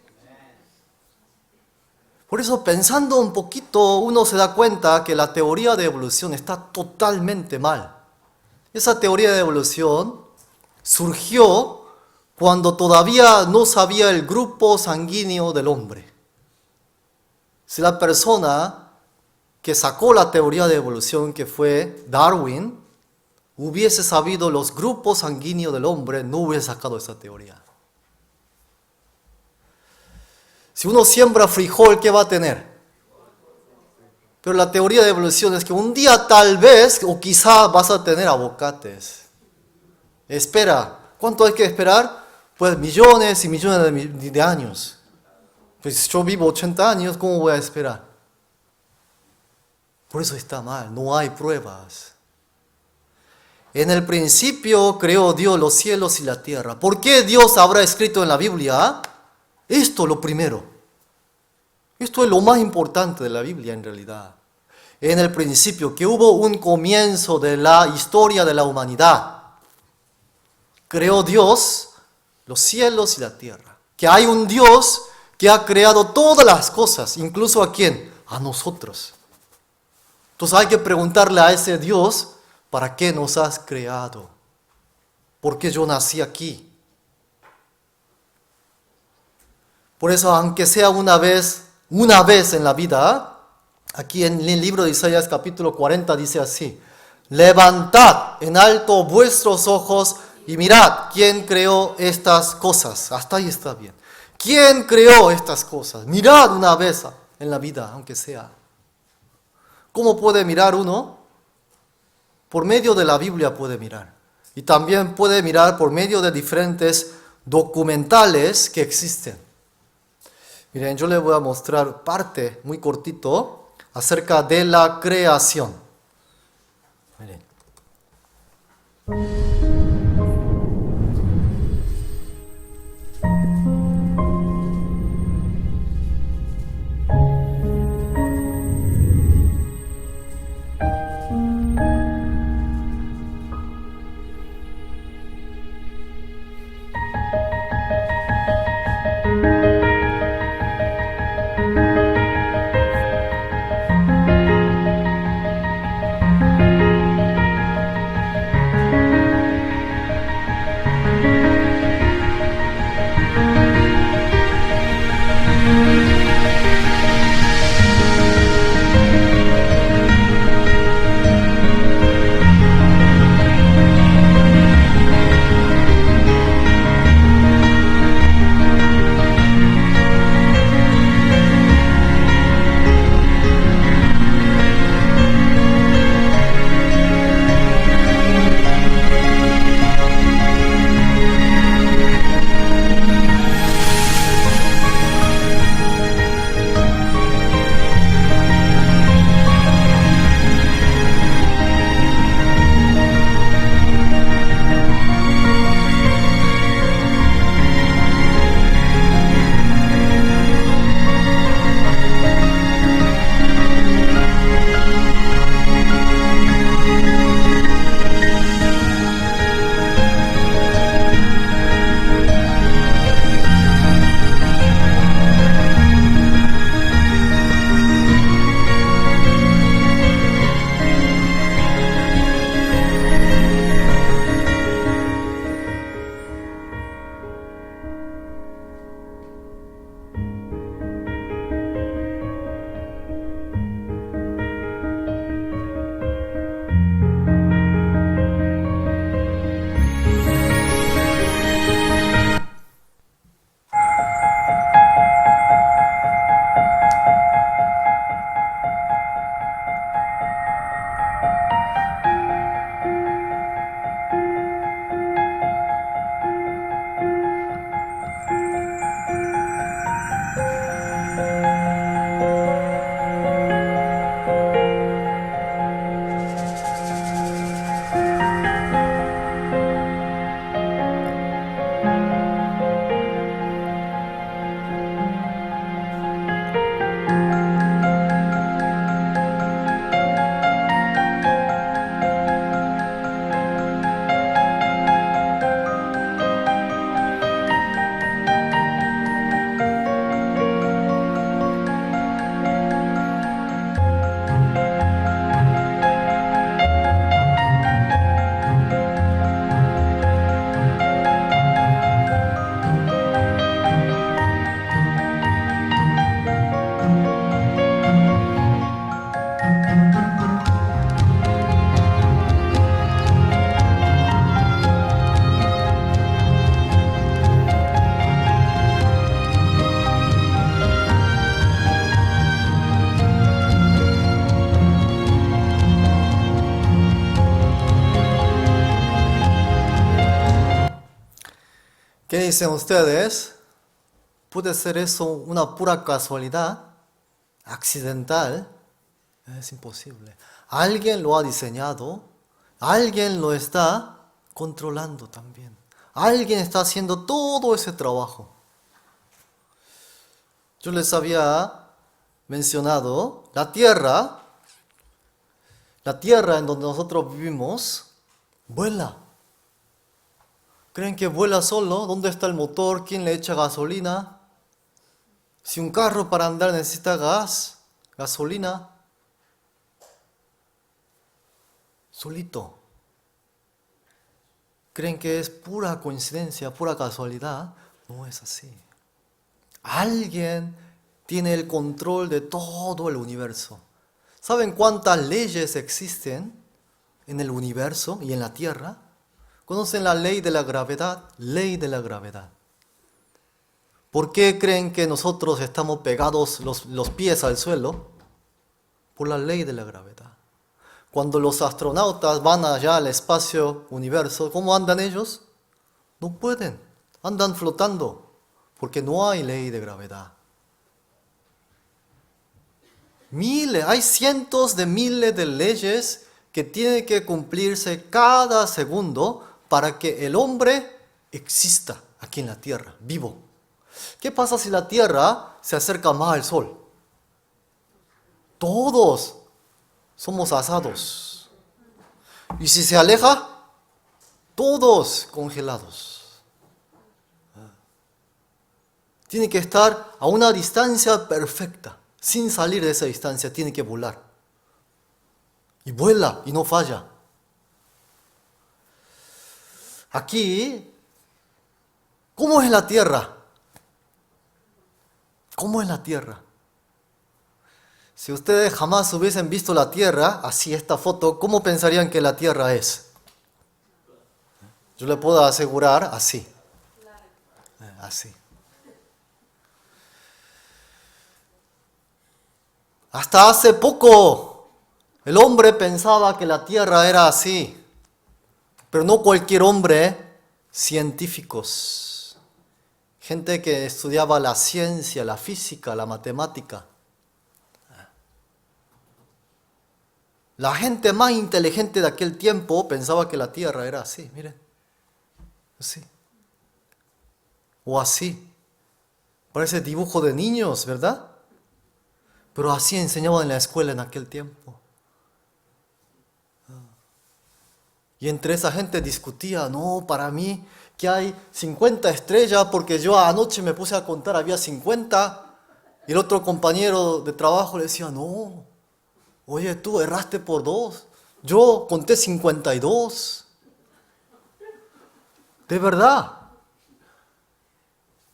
Por eso, pensando un poquito, uno se da cuenta que la teoría de evolución está totalmente mal. Esa teoría de evolución surgió cuando todavía no sabía el grupo sanguíneo del hombre. Si la persona que sacó la teoría de evolución, que fue Darwin, hubiese sabido los grupos sanguíneos del hombre, no hubiese sacado esa teoría. Si uno siembra frijol, ¿qué va a tener? Pero la teoría de evolución es que un día tal vez o quizá vas a tener aguacates. Espera. ¿Cuánto hay que esperar? Pues millones y millones de años. Pues yo vivo 80 años, ¿cómo voy a esperar? Por eso está mal, no hay pruebas. En el principio creó Dios los cielos y la tierra. ¿Por qué Dios habrá escrito en la Biblia? Esto es lo primero. Esto es lo más importante de la Biblia en realidad. En el principio, que hubo un comienzo de la historia de la humanidad. Creó Dios los cielos y la tierra. Que hay un Dios que ha creado todas las cosas, incluso a quién? A nosotros. Entonces hay que preguntarle a ese Dios, ¿para qué nos has creado? ¿Por qué yo nací aquí? Por eso, aunque sea una vez en la vida, aquí en el libro de Isaías capítulo 40 dice así: levantad en alto vuestros ojos y mirad quién creó estas cosas. Hasta ahí está bien. ¿Quién creó estas cosas? Mirad una vez en la vida, aunque sea. ¿Cómo puede mirar uno? Por medio de la Biblia puede mirar. Y también puede mirar por medio de diferentes documentales que existen. Miren, yo les voy a mostrar parte muy cortito acerca de la creación. Miren. ¿Qué dicen ustedes? ¿Puede ser eso una pura casualidad? ¿Accidental? Es imposible. Alguien lo ha diseñado, alguien lo está controlando también. Alguien está haciendo todo ese trabajo. Yo les había mencionado la tierra en donde nosotros vivimos, vuela. ¿Creen que vuela solo? ¿Dónde está el motor? ¿Quién le echa gasolina? Si un carro para andar necesita gasolina. solito. ¿Creen que es pura coincidencia, pura casualidad? No es así. Alguien tiene el control de todo el universo. ¿Saben cuántas leyes existen en el universo y en la Tierra? ¿Conocen la ley de la gravedad? Ley de la gravedad. ¿Por qué creen que nosotros estamos pegados los pies al suelo? Por la ley de la gravedad. Cuando los astronautas van allá al espacio universo, ¿cómo andan ellos? No pueden, andan flotando, porque no hay ley de gravedad. Hay cientos de miles de leyes que tienen que cumplirse cada segundo para que el hombre exista aquí en la Tierra, vivo. ¿Qué pasa si la Tierra se acerca más al Sol? Todos somos asados. Y si se aleja, todos congelados. Tiene que estar a una distancia perfecta. Sin salir de esa distancia, tiene que volar. Y vuela y no falla. Aquí, ¿cómo es la Tierra? ¿Cómo es la Tierra? Si ustedes jamás hubiesen visto la Tierra, así esta foto, ¿cómo pensarían que la Tierra es? Yo le puedo asegurar así. Así. Hasta hace poco, el hombre pensaba que la Tierra era así. Pero no cualquier hombre, científicos. Gente que estudiaba la ciencia, la física, la matemática. La gente más inteligente de aquel tiempo pensaba que la Tierra era así, miren. Así. O así. Parece dibujo de niños, ¿verdad? Pero así enseñaban en la escuela en aquel tiempo. Y entre esa gente discutía, no, para mí que hay 50 estrellas porque yo anoche me puse a contar, había 50. Y el otro compañero de trabajo le decía, no, oye, tú erraste por 2. Yo conté 52. De verdad.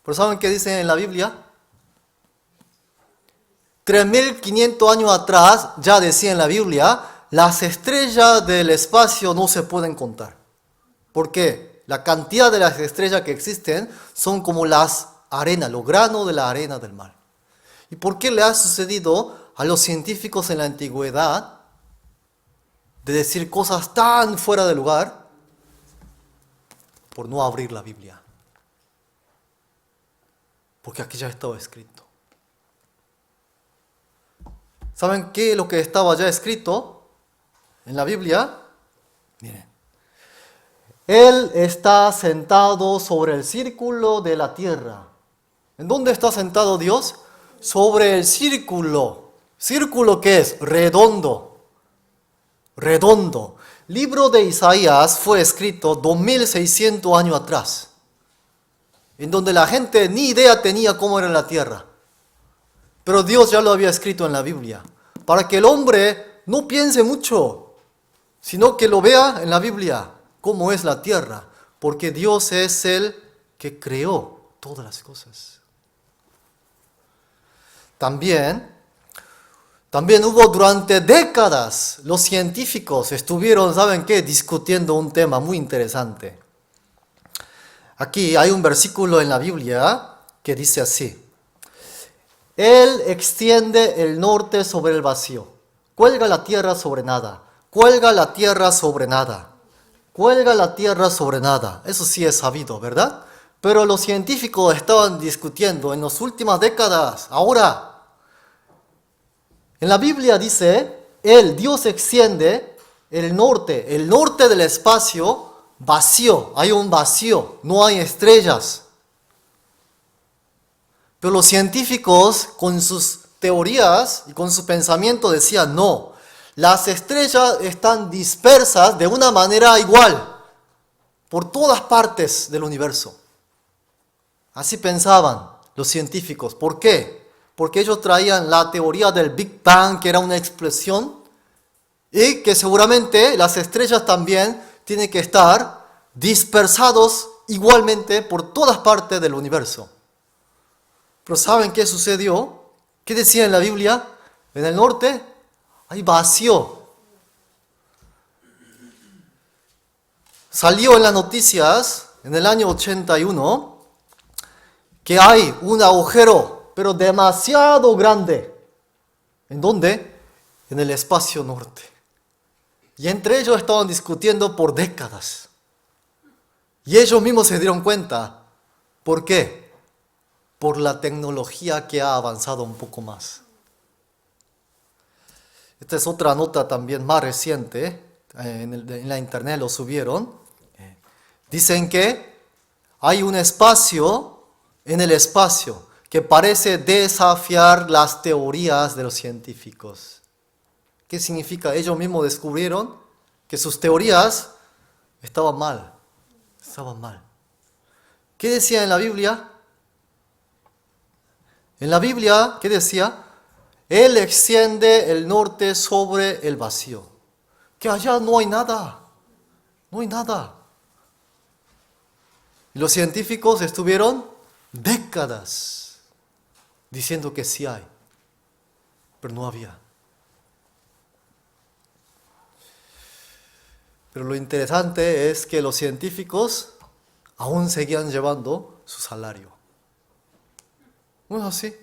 ¿Pero saben qué dice en la Biblia? 3.500 años atrás, ya decía en la Biblia, las estrellas del espacio no se pueden contar. ¿Por qué? La cantidad de las estrellas que existen son como las arenas, los granos de la arena del mar. ¿Y por qué le ha sucedido a los científicos en la antigüedad de decir cosas tan fuera de lugar? Por no abrir la Biblia. Porque aquí ya estaba escrito. ¿Saben qué es lo que estaba ya escrito en la Biblia? Miren. Él está sentado sobre el círculo de la tierra. ¿En dónde está sentado Dios? Sobre el círculo. ¿Círculo qué es? Redondo. Redondo. Libro de Isaías fue escrito 2600 años atrás, en donde la gente ni idea tenía cómo era la tierra. Pero Dios ya lo había escrito en la Biblia, para que el hombre no piense mucho, sino que lo vea en la Biblia, cómo es la tierra, porque Dios es el que creó todas las cosas. También hubo durante décadas, los científicos estuvieron, ¿saben qué?, discutiendo un tema muy interesante. Aquí hay un versículo en la Biblia que dice así: Él extiende el norte sobre el vacío, cuelga la tierra sobre nada, cuelga la tierra sobre nada, cuelga la tierra sobre nada. Eso sí es sabido, ¿verdad? Pero los científicos estaban discutiendo en las últimas décadas, ahora. En la Biblia dice, Dios extiende el norte del espacio vacío, hay un vacío, no hay estrellas. Pero los científicos con sus teorías y con su pensamiento decían, no, las estrellas están dispersas de una manera igual por todas partes del universo. Así pensaban los científicos. ¿Por qué? Porque ellos traían la teoría del Big Bang, que era una explosión, Y que seguramente las estrellas también tienen que estar dispersados igualmente por todas partes del universo. Pero ¿saben qué sucedió? ¿Qué decía en la Biblia? En el norte hay vacío. Salió en las noticias en el año 81 que hay un agujero, pero demasiado grande. ¿En dónde? En el espacio norte. Y entre ellos estaban discutiendo por décadas. Y ellos mismos se dieron cuenta. ¿Por qué? Por la tecnología que ha avanzado un poco más. Esta es otra nota también más reciente. En la internet lo subieron. Dicen que hay un espacio en el espacio que parece desafiar las teorías de los científicos. ¿Qué significa? Ellos mismos descubrieron que sus teorías estaban mal. Estaban mal. ¿Qué decía en la Biblia? En la Biblia, ¿qué decía? Él extiende el norte sobre el vacío. Que allá no hay nada. No hay nada. Y los científicos estuvieron décadas diciendo que sí hay. Pero no había. Pero lo interesante es que los científicos aún seguían llevando su salario. ¿No es así?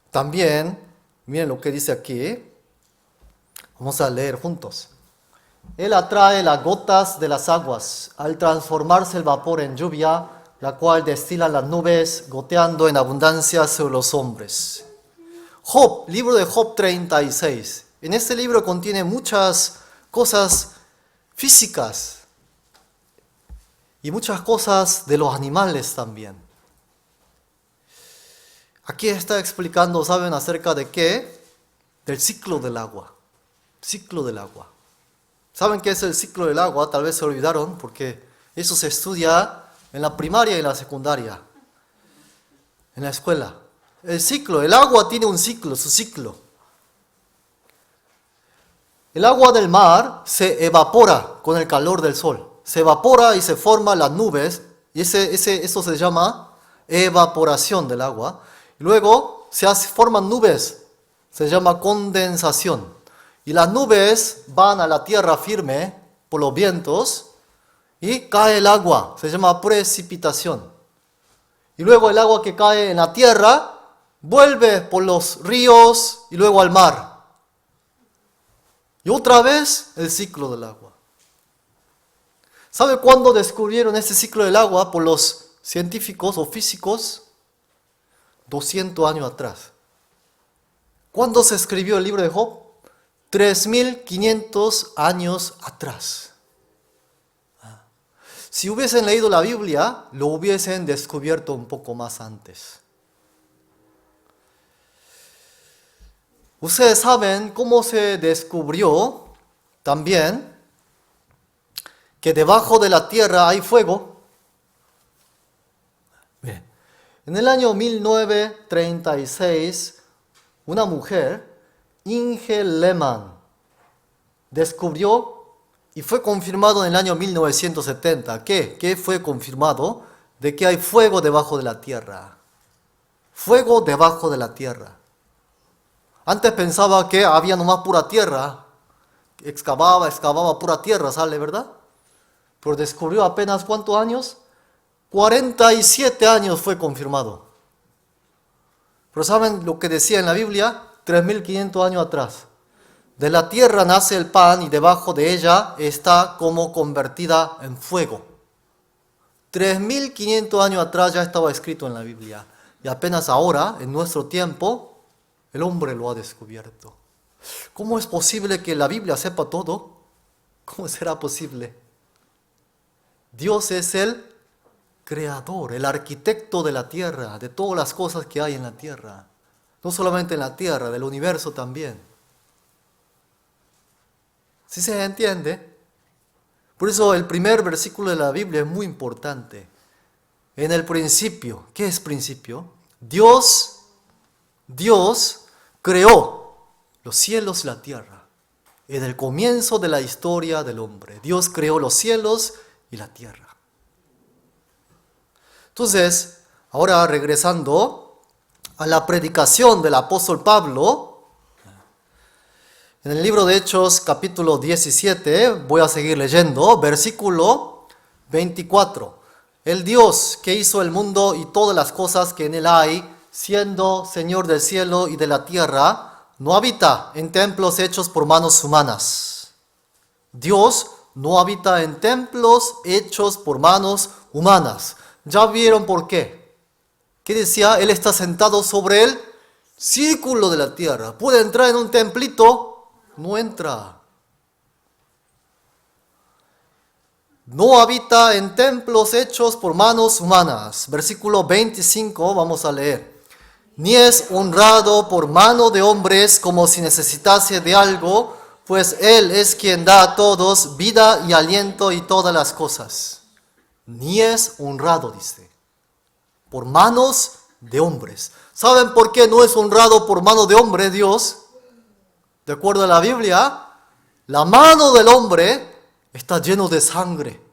También, miren lo que dice aquí. Vamos a leer juntos. Él atrae las gotas de las aguas al transformarse el vapor en lluvia, la cual destila las nubes, goteando en abundancia sobre los hombres. Job, libro de Job 36. En este libro contiene muchas cosas físicas y muchas cosas de los animales también. Aquí está explicando, ¿saben acerca de qué? Del ciclo del agua. Ciclo del agua. ¿Saben qué es el ciclo del agua? Tal vez se olvidaron porque eso se estudia en la primaria y en la secundaria, en la escuela. El agua tiene un ciclo, su ciclo. El agua del mar se evapora con el calor del sol. Se evapora y se forman las nubes, y eso se llama evaporación del agua. Y luego forman nubes, se llama condensación. Y las nubes van a la tierra firme por los vientos y cae el agua, se llama precipitación. Y luego el agua que cae en la tierra vuelve por los ríos y luego al mar. Y otra vez el ciclo del agua. ¿Sabe cuándo descubrieron este ciclo del agua por los científicos o físicos? 200 años atrás. ¿Cuándo se escribió el libro de Job? 3.500 años atrás. Si hubiesen leído la Biblia, lo hubiesen descubierto un poco más antes. Ustedes saben cómo se descubrió también que debajo de la tierra hay fuego. Bien. En el año 1936, una mujer, Inge Lehmann, descubrió y fue confirmado en el año 1970. ¿Qué fue confirmado? De que hay fuego debajo de la tierra. Fuego debajo de la tierra. Antes pensaba que había nomás pura tierra. Excavaba pura tierra, sale, ¿verdad? Pero descubrió apenas ¿cuántos años? 47 años fue confirmado. Pero ¿saben lo que decía en la Biblia? 3.500 años atrás. De la tierra nace el pan y debajo de ella está como convertida en fuego. 3.500 años atrás ya estaba escrito en la Biblia. Y apenas ahora, en nuestro tiempo, el hombre lo ha descubierto. ¿Cómo es posible que la Biblia sepa todo? ¿Cómo será posible? Dios es el creador, el arquitecto de la tierra, de todas las cosas que hay en la tierra. No solamente en la tierra, del universo también. ¿Sí se entiende? Por eso el primer versículo de la Biblia es muy importante. En el principio, ¿qué es principio? Dios creó los cielos y la tierra. En el comienzo de la historia del hombre, Dios creó los cielos y la tierra. Entonces, ahora regresando a la predicación del apóstol Pablo, en el libro de Hechos capítulo 17, voy a seguir leyendo, versículo 24. El Dios que hizo el mundo y todas las cosas que en él hay, siendo Señor del cielo y de la tierra, no habita en templos hechos por manos humanas. Dios no habita en templos hechos por manos humanas. ¿Ya vieron por qué? ¿Qué decía? Él está sentado sobre el círculo de la tierra. ¿Puede entrar en un templito? No entra. No habita en templos hechos por manos humanas. Versículo 25, vamos a leer. Ni es honrado por mano de hombres como si necesitase de algo, pues Él es quien da a todos vida y aliento y todas las cosas. Ni es honrado, dice, por manos de hombres. ¿Saben por qué no es honrado por mano de hombre Dios? De acuerdo a la Biblia, la mano del hombre está lleno de sangre,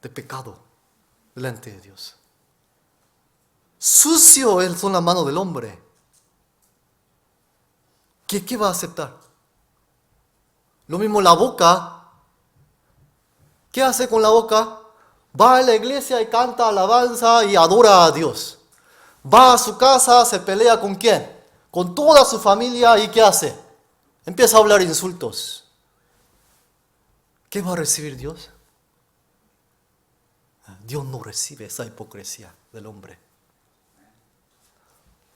de pecado, delante de Dios. Sucio son las manos del hombre. ¿Qué va a aceptar? Lo mismo la boca. ¿Qué hace con la boca? Va a la iglesia y canta alabanza y adora a Dios. Va a su casa, se pelea ¿con quién? Con toda su familia. ¿Y qué hace? Empieza a hablar insultos. ¿Qué va a recibir Dios? Dios no recibe esa hipocresía del hombre.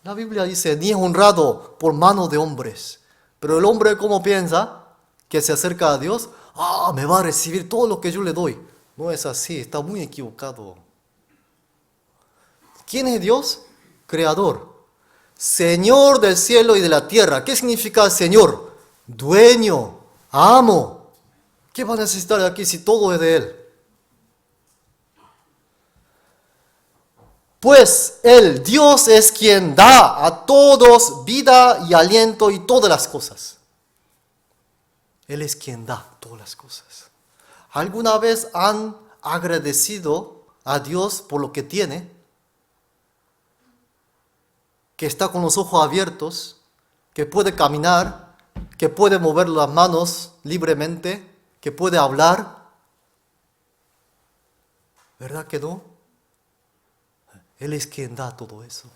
La Biblia dice, ni es honrado por mano de hombres. Pero el hombre, ¿cómo piensa? Que se acerca a Dios. Me va a recibir todo lo que yo le doy. No es así, está muy equivocado. ¿Quién es Dios? Creador. Señor del cielo y de la tierra. ¿Qué significa Señor? Dueño, amo. ¿Qué va a necesitar de aquí si todo es de Él? Pues Él, Dios, es quien da a todos vida y aliento y todas las cosas. Él es quien da todas las cosas. ¿Alguna vez han agradecido a Dios por lo que tiene? Que está con los ojos abiertos, que puede caminar, que puede mover las manos libremente, que puede hablar. ¿Verdad que no? Él es quien da todo eso.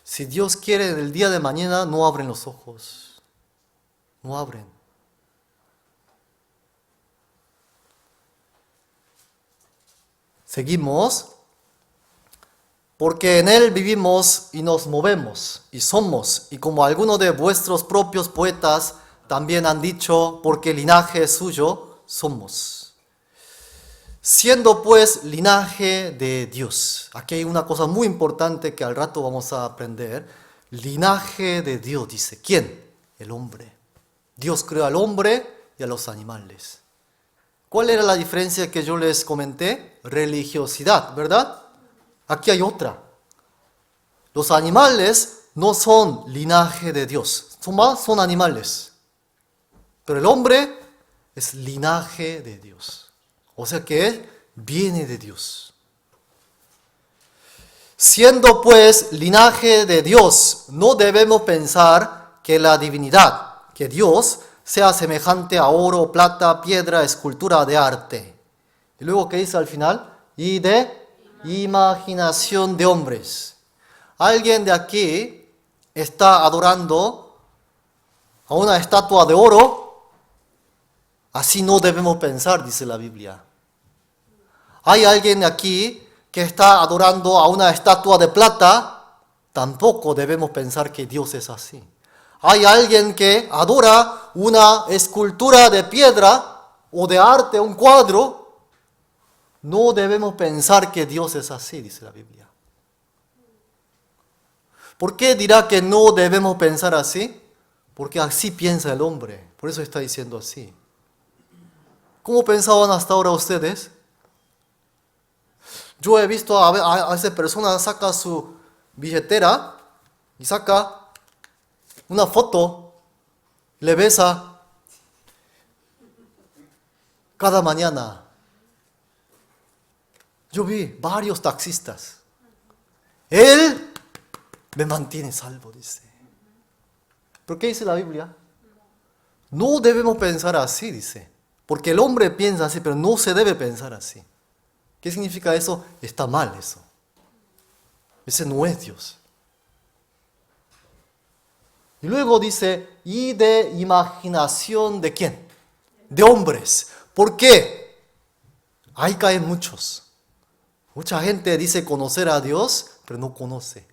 Si Dios quiere, el día de mañana no abren los ojos. No abren. Seguimos. Porque en Él vivimos y nos movemos y somos. Y como algunos de vuestros propios poetas también han dicho, porque linaje suyo somos. Siendo pues linaje de Dios. Aquí hay una cosa muy importante que al rato vamos a aprender. Linaje de Dios, dice. ¿Quién? El hombre. Dios creó al hombre y a los animales. ¿Cuál era la diferencia que yo les comenté? Religiosidad, ¿verdad? Aquí hay otra. Los animales no son linaje de Dios. Son animales. Pero el hombre es linaje de Dios. O sea que Él viene de Dios. Siendo pues linaje de Dios, no debemos pensar que la divinidad, que Dios, sea semejante a oro, plata, piedra, escultura de arte. Y luego, ¿qué dice al final? Y de imaginación de hombres. Alguien de aquí está adorando a una estatua de oro. Así no debemos pensar, dice la Biblia. Hay alguien aquí que está adorando a una estatua de plata. Tampoco debemos pensar que Dios es así. Hay alguien que adora una escultura de piedra o de arte, un cuadro. No debemos pensar que Dios es así, dice la Biblia. ¿Por qué dirá que no debemos pensar así? Porque así piensa el hombre. Por eso está diciendo así. ¿Cómo pensaban hasta ahora ustedes? Yo he visto a esa persona saca su billetera y saca una foto, le besa cada mañana. Yo vi varios taxistas. Él me mantiene salvo, dice. ¿Pero qué dice la Biblia? No debemos pensar así, dice. Porque el hombre piensa así, pero no se debe pensar así. ¿Qué significa eso? Está mal eso. Ese no es Dios. Y luego dice, y de imaginación de quién? De hombres. ¿Por qué? Ahí caen muchos. Mucha gente dice conocer a Dios, pero no conoce.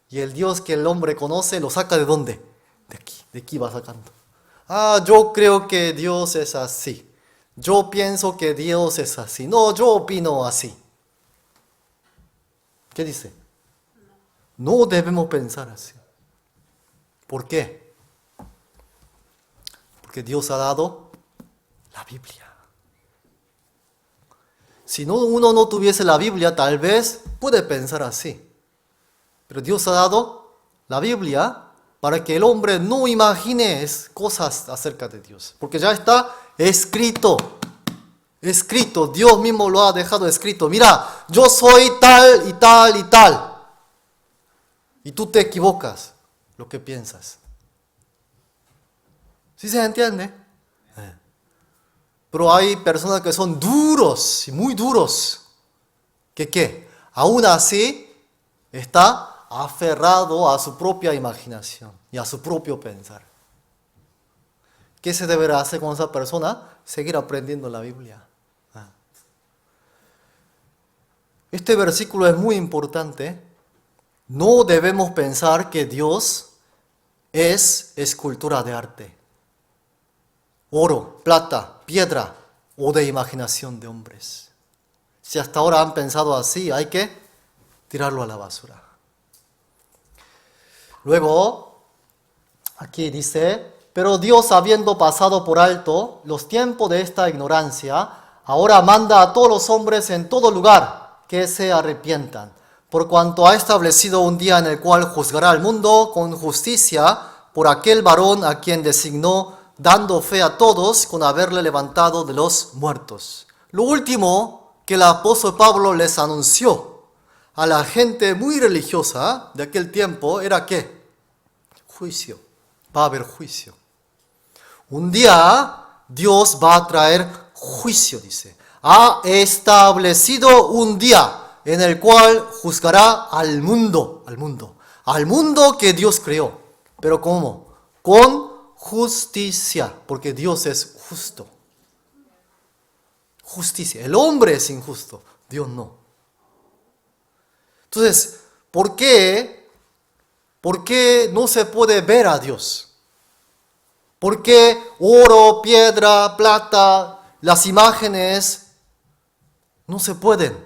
Y el Dios que el hombre conoce, ¿lo saca de dónde? De aquí va sacando. Yo creo que Dios es así. Yo pienso que Dios es así. No, yo opino así. ¿Qué dice? No debemos pensar así. ¿Por qué? Porque Dios ha dado la Biblia. Si uno no tuviese la Biblia, tal vez puede pensar así. Pero Dios ha dado la Biblia para que el hombre no imagine cosas acerca de Dios. Porque ya está escrito. Escrito. Dios mismo lo ha dejado escrito. Mira, yo soy tal y tal y tal. Y tú te equivocas lo que piensas. ¿Sí se entiende? Pero hay personas que son duros y muy duros. ¿Qué? Aún así está aferrado a su propia imaginación y a su propio pensar. ¿Qué se deberá hacer con esa persona? Seguir aprendiendo la Biblia. Este versículo es muy importante. No debemos pensar que Dios es escultura de arte. Oro, plata, piedra o de imaginación de hombres. Si hasta ahora han pensado así, hay que tirarlo a la basura. Luego, aquí dice, pero Dios, habiendo pasado por alto los tiempos de esta ignorancia, ahora manda a todos los hombres en todo lugar que se arrepientan, por cuanto ha establecido un día en el cual juzgará al mundo con justicia por aquel varón a quien designó, dando fe a todos con haberle levantado de los muertos. Lo último que el apóstol Pablo les anunció a la gente muy religiosa de aquel tiempo era ¿qué? Juicio. Va a haber juicio. Un día Dios va a traer juicio, dice. Ha establecido un día en el cual juzgará al mundo que Dios creó. ¿Pero cómo? Con justicia, porque Dios es justo. Justicia. El hombre es injusto, Dios no. Entonces, ¿por qué no se puede ver a Dios? ¿Por qué oro, piedra, plata, las imágenes no se pueden?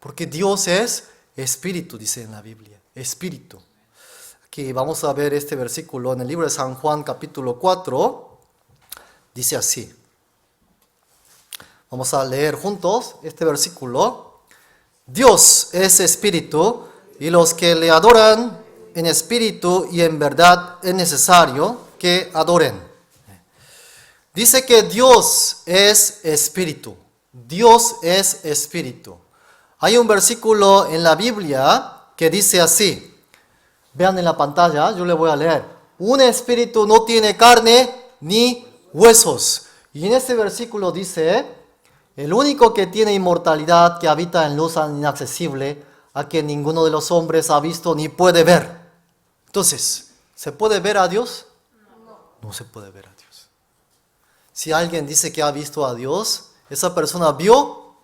Porque Dios es espíritu, dice en la Biblia, espíritu. Aquí vamos a ver este versículo en el libro de San Juan capítulo 4, dice así. Vamos a leer juntos este versículo. Dios es espíritu y los que le adoran en espíritu y en verdad es necesario que adoren. Dice que Dios es espíritu. Dios es espíritu. Hay un versículo en la Biblia que dice así. Vean en la pantalla, yo le voy a leer. Un espíritu no tiene carne ni huesos. Y en este versículo dice, el único que tiene inmortalidad, que habita en luz inaccesible, a quien ninguno de los hombres ha visto ni puede ver. Entonces, ¿se puede ver a Dios? No se puede ver a Dios. Si alguien dice que ha visto a Dios, esa persona vio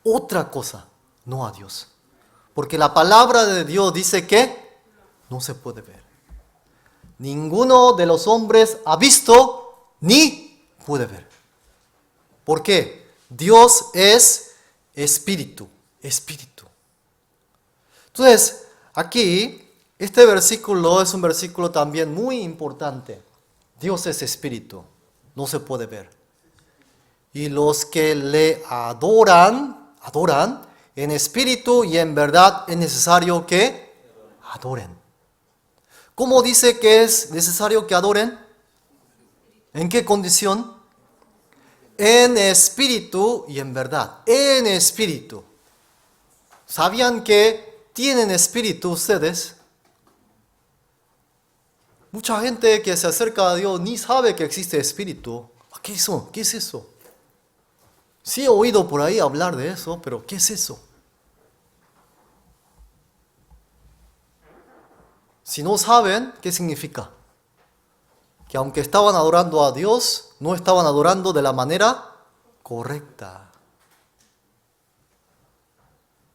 otra cosa, no a Dios. Porque la palabra de Dios dice que no se puede ver. Ninguno de los hombres ha visto ni puede ver. ¿Por qué? Dios es espíritu, espíritu. Entonces, aquí, este versículo es un versículo también muy importante. Dios es espíritu, no se puede ver. Y los que le adoran en espíritu y en verdad es necesario que adoren. ¿Cómo dice que es necesario que adoren? ¿En qué condición? En espíritu y en verdad. En espíritu. ¿Sabían que tienen espíritu ustedes? Mucha gente que se acerca a Dios ni sabe que existe espíritu. ¿Qué es eso? ¿Qué es eso? Sí he oído por ahí hablar de eso, pero ¿qué es eso? Si no saben, ¿qué significa? Que aunque estaban adorando a Dios, no estaban adorando de la manera correcta.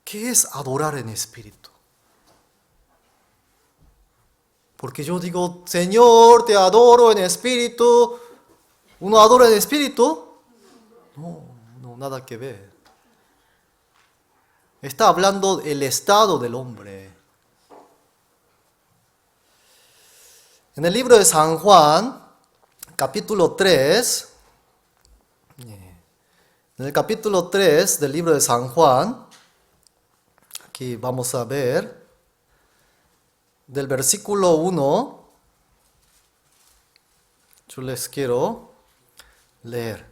¿Qué es adorar en espíritu? Porque yo digo, Señor, te adoro en espíritu. ¿Uno adora en espíritu? No, nada que ver. Está hablando del estado del hombre. En el libro de San Juan, capítulo 3, en el capítulo 3 del libro de San Juan, aquí vamos a ver, del versículo 1, yo les quiero leer.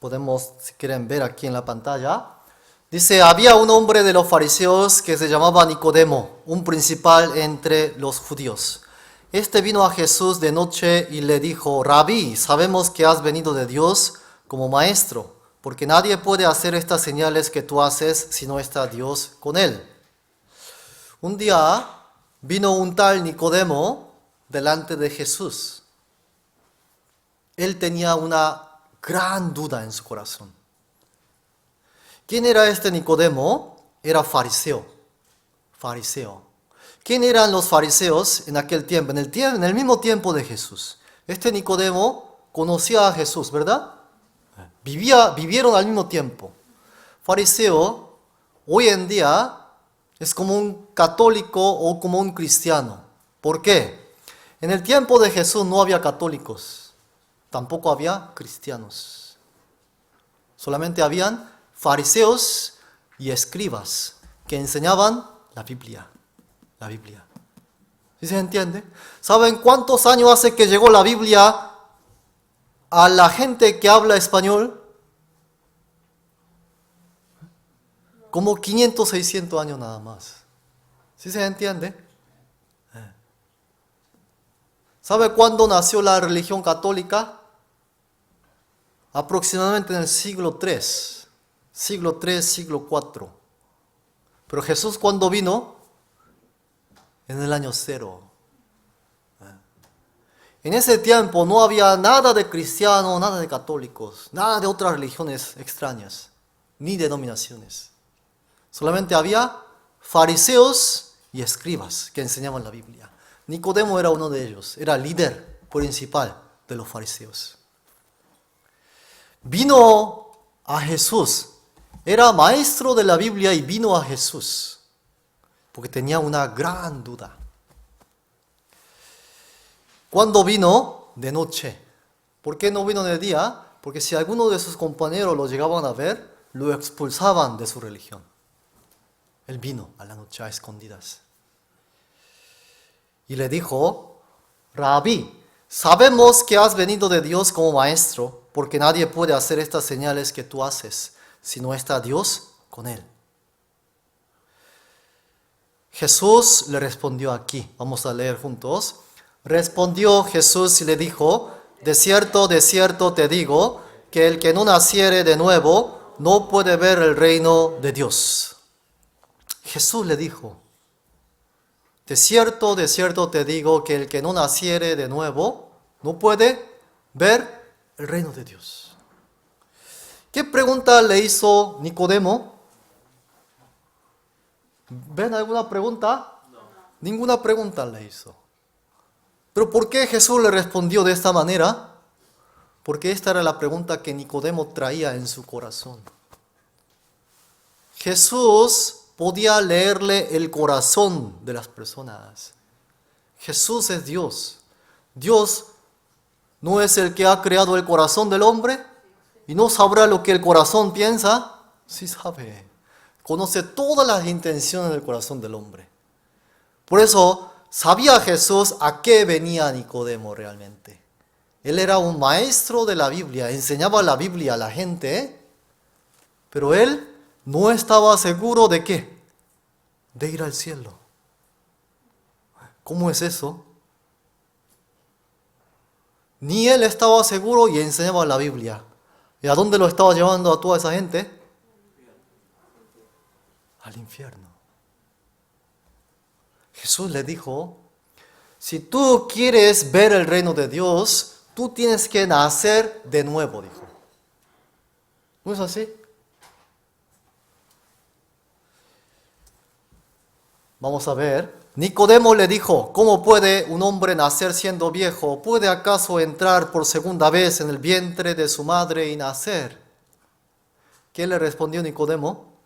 Podemos, si quieren ver aquí en la pantalla. Dice, había un hombre de los fariseos que se llamaba Nicodemo, un principal entre los judíos. Este vino a Jesús de noche y le dijo, Rabí, sabemos que has venido de Dios como maestro, porque nadie puede hacer estas señales que tú haces si no está Dios con él. Un día vino un tal Nicodemo delante de Jesús. Él tenía una gran duda en su corazón. ¿Quién era este Nicodemo? Era fariseo. ¿Quién eran los fariseos en aquel tiempo? En el mismo tiempo de Jesús. Este Nicodemo conocía a Jesús, ¿verdad? Vivieron al mismo tiempo. Fariseo hoy en día es como un católico o como un cristiano. ¿Por qué? En el tiempo de Jesús no había católicos, tampoco había cristianos. Solamente habían fariseos y escribas que enseñaban la Biblia. ¿Sí se entiende? ¿Saben cuántos años hace que llegó la Biblia a la gente que habla español? Como 500, 600 años nada más. ¿Sí se entiende? ¿Sabe cuándo nació la religión católica? Aproximadamente en el siglo III, siglo IV. Pero Jesús, ¿cuándo vino? En el año 0. En ese tiempo no había nada de cristianos, nada de católicos, nada de otras religiones extrañas, ni denominaciones. Solamente había fariseos y escribas que enseñaban la Biblia. Nicodemo era uno de ellos, era líder principal de los fariseos. Vino a Jesús, era maestro de la Biblia y vino a Jesús, porque tenía una gran duda. ¿Cuándo vino? De noche. ¿Por qué no vino de día? Porque si alguno de sus compañeros lo llegaban a ver, lo expulsaban de su religión. Él vino a la noche a escondidas. Y le dijo, Rabí, sabemos que has venido de Dios como maestro, porque nadie puede hacer estas señales que tú haces, si no está Dios con él. Jesús le respondió aquí, vamos a leer juntos. Respondió Jesús y le dijo, de cierto te digo, que el que no naciere de nuevo no puede ver el reino de Dios. Jesús le dijo, de cierto te digo que el que no naciere de nuevo no puede ver el reino de Dios. ¿Qué pregunta le hizo Nicodemo? ¿Ven alguna pregunta? No. Ninguna pregunta le hizo. ¿Pero por qué Jesús le respondió de esta manera? Porque esta era la pregunta que Nicodemo traía en su corazón. Jesús podía leerle el corazón de las personas. Jesús es Dios. Dios no es el que ha creado el corazón del hombre y no sabrá lo que el corazón piensa. Sí sabe. conoce todas las intenciones del corazón del hombre. Por eso sabía Jesús a qué venía Nicodemo realmente. Él era un maestro de la Biblia, enseñaba la Biblia a la gente, pero él no estaba seguro de qué, de ir al cielo. ¿Cómo es eso? Ni él estaba seguro y enseñaba la Biblia. ¿Y a dónde lo estaba llevando a toda esa gente? Al infierno. Jesús le dijo, si tú quieres ver el reino de Dios, tú tienes que nacer de nuevo, dijo. ¿No es así? Vamos a ver. Nicodemo le dijo, ¿cómo puede un hombre nacer siendo viejo? ¿Puede acaso entrar por segunda vez en el vientre de su madre y nacer? ¿Qué le respondió Nicodemo?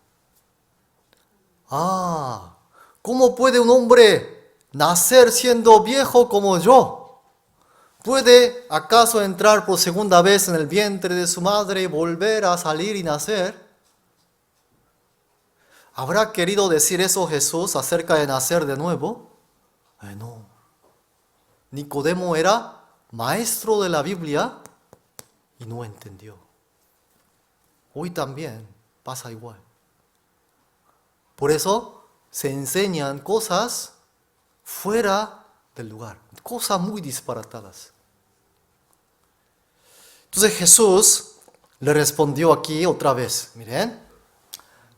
¿Cómo puede un hombre nacer siendo viejo como yo? ¿Puede acaso entrar por segunda vez en el vientre de su madre y volver a salir y nacer? ¿Habrá querido decir eso Jesús acerca de nacer de nuevo? No. Nicodemo era maestro de la Biblia y no entendió. Hoy también pasa igual. Por eso se enseñan cosas fuera del lugar, cosas muy disparatadas. Entonces Jesús le respondió aquí otra vez, miren.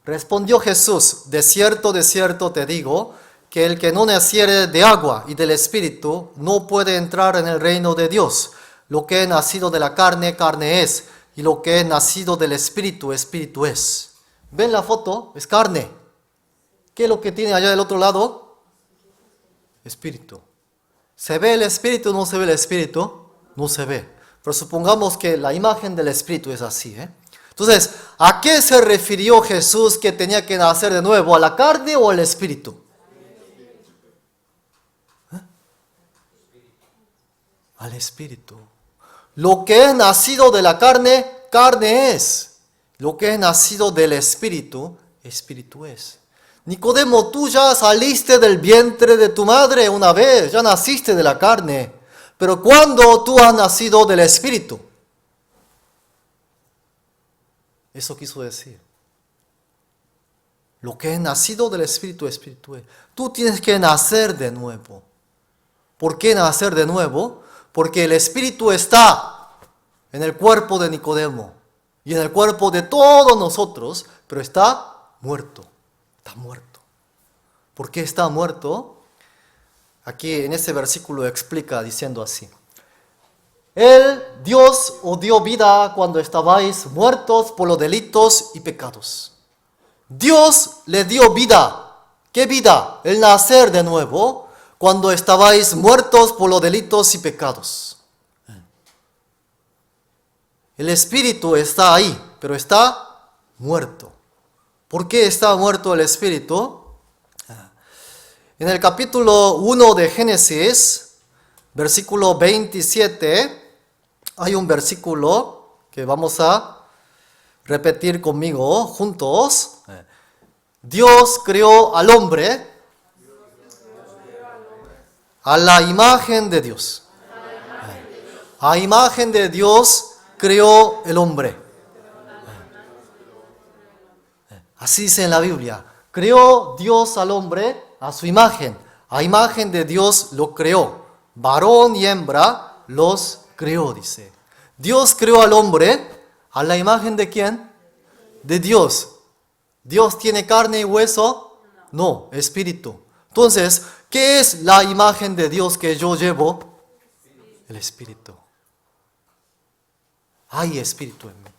Respondió Jesús, de cierto te digo, que el que no naciere de agua y del Espíritu no puede entrar en el reino de Dios. Lo que es nacido de la carne, carne es, y lo que es nacido del Espíritu, Espíritu es. ¿Ven la foto? Es carne. ¿Qué es lo que tiene allá del otro lado? Espíritu. ¿Se ve el Espíritu o no se ve el Espíritu? No se ve. Pero supongamos que la imagen del Espíritu es así, Entonces, ¿a qué se refirió Jesús que tenía que nacer de nuevo? ¿A la carne o al Espíritu? Al Espíritu. Lo que es nacido de la carne, carne es. Lo que es nacido del Espíritu, Espíritu es. Nicodemo, tú ya saliste del vientre de tu madre una vez, ya naciste de la carne. Pero ¿cuándo tú has nacido del Espíritu? Eso quiso decir. Lo que es nacido del Espíritu, Espíritu es. Tú tienes que nacer de nuevo. ¿Por qué nacer de nuevo? Porque el Espíritu está en el cuerpo de Nicodemo y en el cuerpo de todos nosotros, pero está muerto. Está muerto. ¿Por qué está muerto? Aquí en este versículo explica diciendo así. Dios os dio vida cuando estabais muertos por los delitos y pecados. Dios le dio vida. ¿Qué vida? El nacer de nuevo cuando estabais muertos por los delitos y pecados. El Espíritu está ahí, pero está muerto. ¿Por qué está muerto el Espíritu? En el capítulo 1 de Génesis, versículo 27, hay un versículo que vamos a repetir conmigo juntos. Dios creó al hombre a la imagen de Dios. A imagen de Dios creó el hombre. Así dice en la Biblia. Creó Dios al hombre a su imagen. A imagen de Dios lo creó. Varón y hembra los creó, dice. Dios creó al hombre a la imagen de ¿quién? De Dios. ¿Dios tiene carne y hueso? No, espíritu. Entonces, ¿qué es la imagen de Dios que yo llevo? El Espíritu. Hay Espíritu en mí.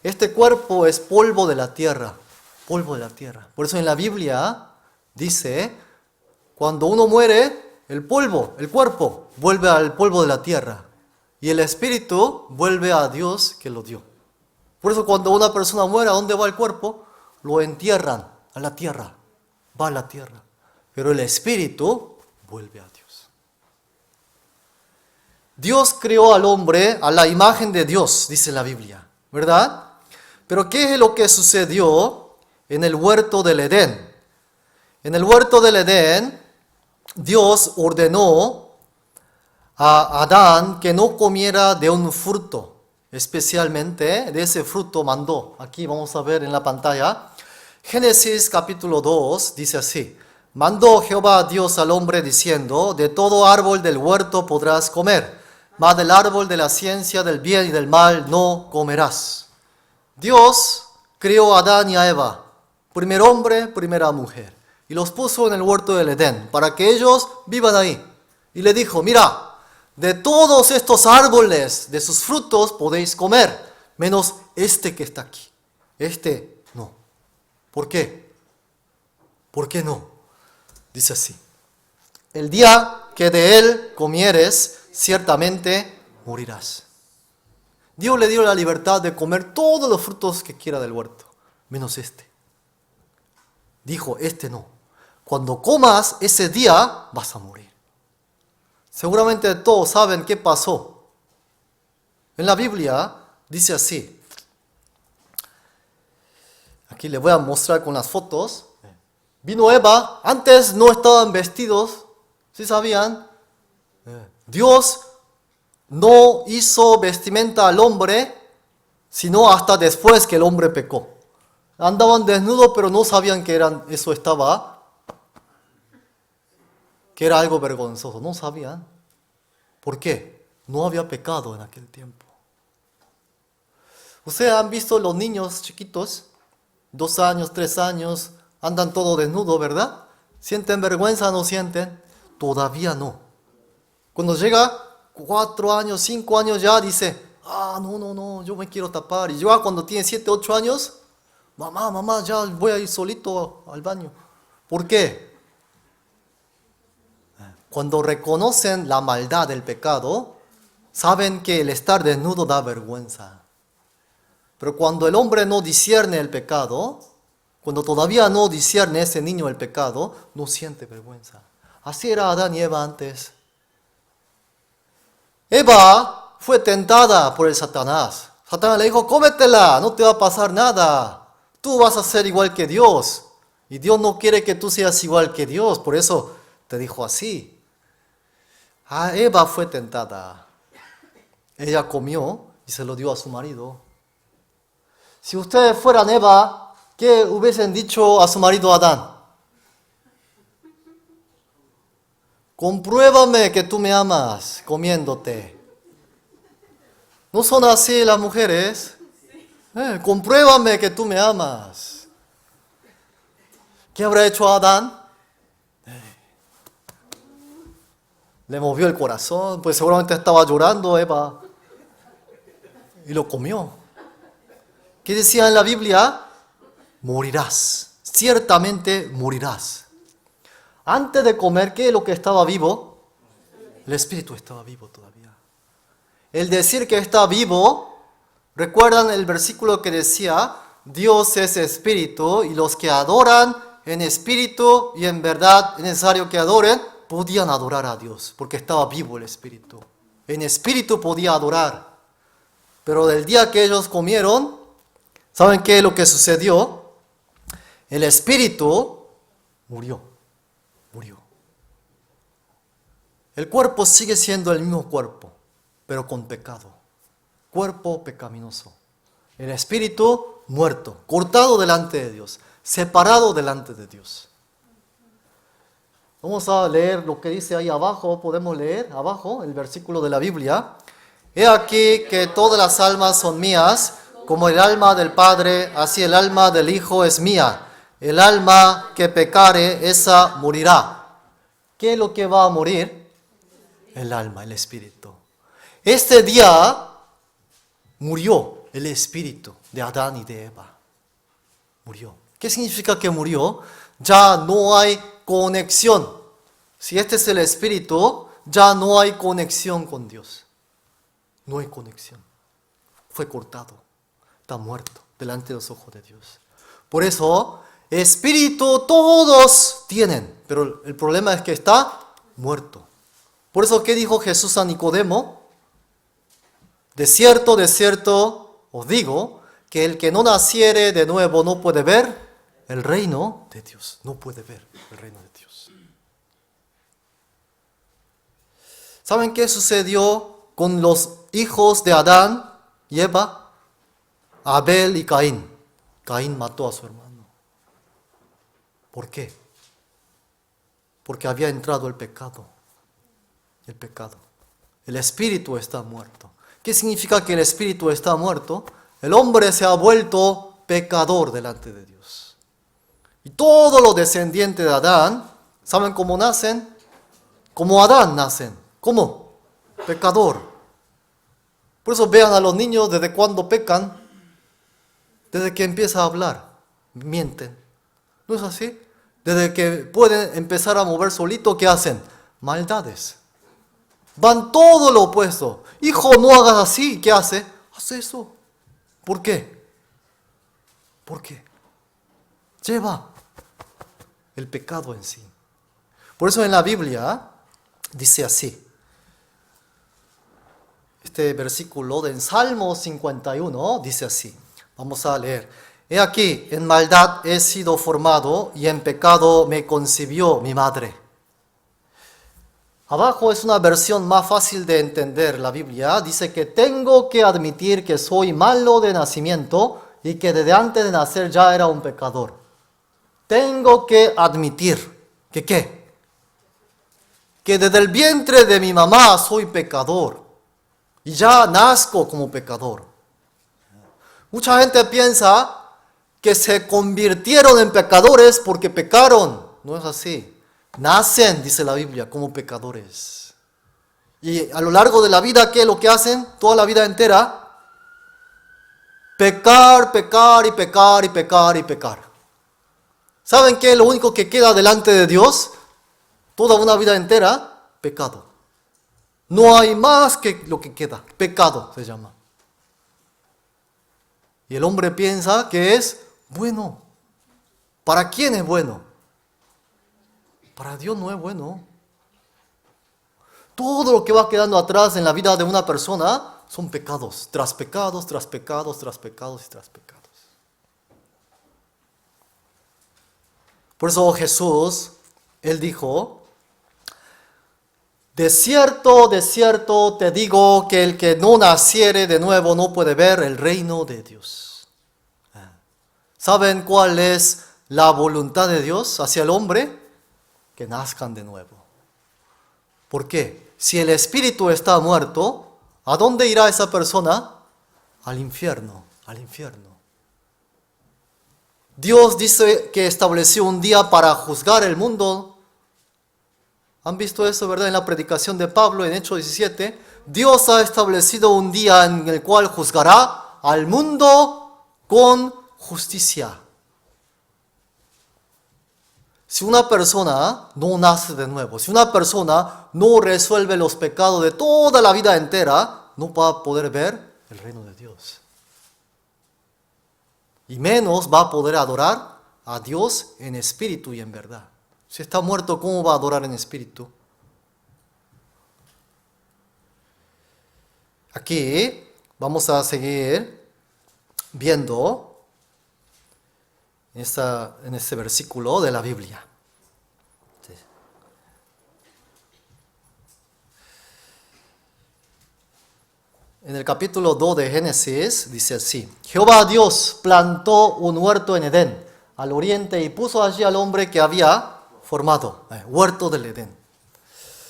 Este cuerpo es polvo de la tierra. Polvo de la tierra. Por eso en la Biblia dice, cuando uno muere, el polvo, el cuerpo, vuelve al polvo de la tierra. Y el Espíritu vuelve a Dios que lo dio. Por eso cuando una persona muere, ¿a dónde va el cuerpo? Lo entierran a la tierra. Va a la tierra. Pero el Espíritu vuelve a Dios. Dios creó al hombre a la imagen de Dios, dice la Biblia, ¿verdad? Pero ¿qué es lo que sucedió? en el huerto del Edén. En el huerto del Edén, Dios ordenó a Adán que no comiera de un fruto, especialmente de ese fruto mandó. Aquí vamos a ver en la pantalla. Génesis capítulo 2 dice así: mandó Jehová Dios al hombre diciendo: de todo árbol del huerto podrás comer, mas del árbol de la ciencia del bien y del mal no comerás. Dios creó a Adán y a Eva, primer hombre, primera mujer, y los puso en el huerto del Edén para que ellos vivan ahí. Y le dijo: mira, de todos estos árboles, de sus frutos podéis comer, menos este que está aquí. Este no. ¿Por qué? ¿Por qué no? Dice así: el día que de él comieres, ciertamente morirás. Dios le dio la libertad de comer todos los frutos que quiera del huerto, menos este. Dijo: este no. Cuando comas ese día, vas a morir. Seguramente todos saben qué pasó. En la Biblia dice así. Aquí les voy a mostrar con las fotos. Vino Eva, antes no estaban vestidos, ¿sí sabían? Dios no hizo vestimenta al hombre, sino hasta después que el hombre pecó. Andaban desnudos, pero no sabían que eso estaba, que era algo vergonzoso. No sabían. ¿Por qué? No había pecado en aquel tiempo. Ustedes han visto los niños chiquitos, 2 años, 3 años, andan todos desnudos, ¿verdad? ¿Sienten vergüenza o no sienten? Todavía no. Cuando llega 4 años, 5 años ya dice: no, yo me quiero tapar. Y ya cuando tiene 7, 8 años, mamá, ya voy a ir solito al baño. ¿Por qué? Cuando reconocen la maldad del pecado, saben que el estar desnudo da vergüenza. Pero cuando el hombre no discierne el pecado, cuando todavía no discierne ese niño el pecado, no siente vergüenza. Así era Adán y Eva antes. Eva fue tentada por el Satanás. Satanás le dijo: cómetela, no te va a pasar nada. Tú vas a ser igual que Dios. Y Dios no quiere que tú seas igual que Dios. Por eso te dijo así. Eva fue tentada. Ella comió y se lo dio a su marido. Si ustedes fueran Eva, ¿qué hubiesen dicho a su marido Adán? Compruébame que tú me amas comiéndote. ¿No son así las mujeres? Compruébame que tú me amas. ¿Qué habrá hecho Adán? Le movió el corazón, pues seguramente estaba llorando Eva. Y lo comió. ¿Qué decía en la Biblia? Morirás, ciertamente morirás. Antes de comer, ¿qué es lo que estaba vivo? El espíritu estaba vivo todavía. El decir que está vivo, ¿recuerdan el versículo que decía: Dios es espíritu y los que adoran en espíritu y en verdad es necesario que adoren? Podían adorar a Dios porque estaba vivo el espíritu. En espíritu podía adorar. Pero del día que ellos comieron, ¿saben qué es lo que sucedió? El espíritu murió. El cuerpo sigue siendo el mismo cuerpo, pero con pecado. Cuerpo pecaminoso. El espíritu muerto, cortado delante de Dios, separado delante de Dios. Vamos a leer lo que dice ahí abajo. Podemos leer abajo el versículo de la Biblia. He aquí que todas las almas son mías, como el alma del Padre, así el alma del Hijo es mía. El alma que pecare, esa morirá. ¿Qué es lo que va a morir? El alma, el espíritu. Este día murió el espíritu de Adán y de Eva. Murió. ¿Qué significa que murió? Ya no hay conexión. Si este es el espíritu, ya no hay conexión con Dios. No hay conexión. Fue cortado. Está muerto delante de los ojos de Dios. Por eso, espíritu todos tienen, pero el problema es que está muerto. Por eso, ¿qué dijo Jesús a Nicodemo? De cierto os digo, que el que no naciere de nuevo no puede ver el reino de Dios. No puede ver el reino de Dios. ¿Saben qué sucedió con los hijos de Adán y Eva? Abel y Caín. Caín mató a su hermano. ¿Por qué? Porque había entrado el pecado. El pecado. El espíritu está muerto. ¿Qué significa que el espíritu está muerto? El hombre se ha vuelto pecador delante de Dios. Y todos los descendientes de Adán, ¿saben cómo nacen? Como Adán nacen. ¿Cómo? Pecador. Por eso vean a los niños desde cuando pecan, desde que empieza a hablar, mienten. ¿No es así? Desde que pueden empezar a mover solito, ¿qué hacen? Maldades. Van todo lo opuesto. Hijo, no hagas así. ¿Qué hace? Hace eso. ¿Por qué? ¿Por qué? Lleva el pecado en sí. Por eso en la Biblia dice así. Este versículo de Salmo 51 dice así. Vamos a leer. He aquí, en maldad he sido formado y en pecado me concibió mi madre. Abajo es una versión más fácil de entender la Biblia. Dice que tengo que admitir que soy malo de nacimiento y que desde antes de nacer ya era un pecador. Tengo que admitir que ¿qué? Que desde el vientre de mi mamá soy pecador y ya nazco como pecador. Mucha gente piensa que se convirtieron en pecadores porque pecaron. No es así. Nacen, dice la Biblia, como pecadores. Y a lo largo de la vida, ¿qué es lo que hacen? Toda la vida entera. Pecar, pecar y pecar y pecar y pecar. ¿Saben qué es lo único que queda delante de Dios? Toda una vida entera, pecado. No hay más que lo que queda. Pecado se llama. Y el hombre piensa que es bueno. ¿Para quién es bueno? Para Dios no es bueno. Todo lo que va quedando atrás en la vida de una persona son pecados, tras pecados, tras pecados, tras pecados y tras pecados. Por eso Jesús, Él dijo, de cierto te digo que el que no naciere de nuevo no puede ver el reino de Dios. ¿Saben cuál es la voluntad de Dios hacia el hombre? Que nazcan de nuevo. ¿Por qué? Si el espíritu está muerto, ¿a dónde irá esa persona? Al infierno, al infierno. Dios dice que estableció un día para juzgar el mundo. ¿Han visto eso, verdad? En la predicación de Pablo en Hechos 17, Dios ha establecido un día en el cual juzgará al mundo con justicia. Si una persona no nace de nuevo, si una persona no resuelve los pecados de toda la vida entera, no va a poder ver el reino de Dios. Y menos va a poder adorar a Dios en espíritu y en verdad. Si está muerto, ¿cómo va a adorar en espíritu? Aquí vamos a seguir viendo en este versículo de la Biblia. Sí. En el capítulo 2 de Génesis dice así: Jehová Dios plantó un huerto en Edén, al oriente, y puso allí al hombre que había formado. Huerto del Edén.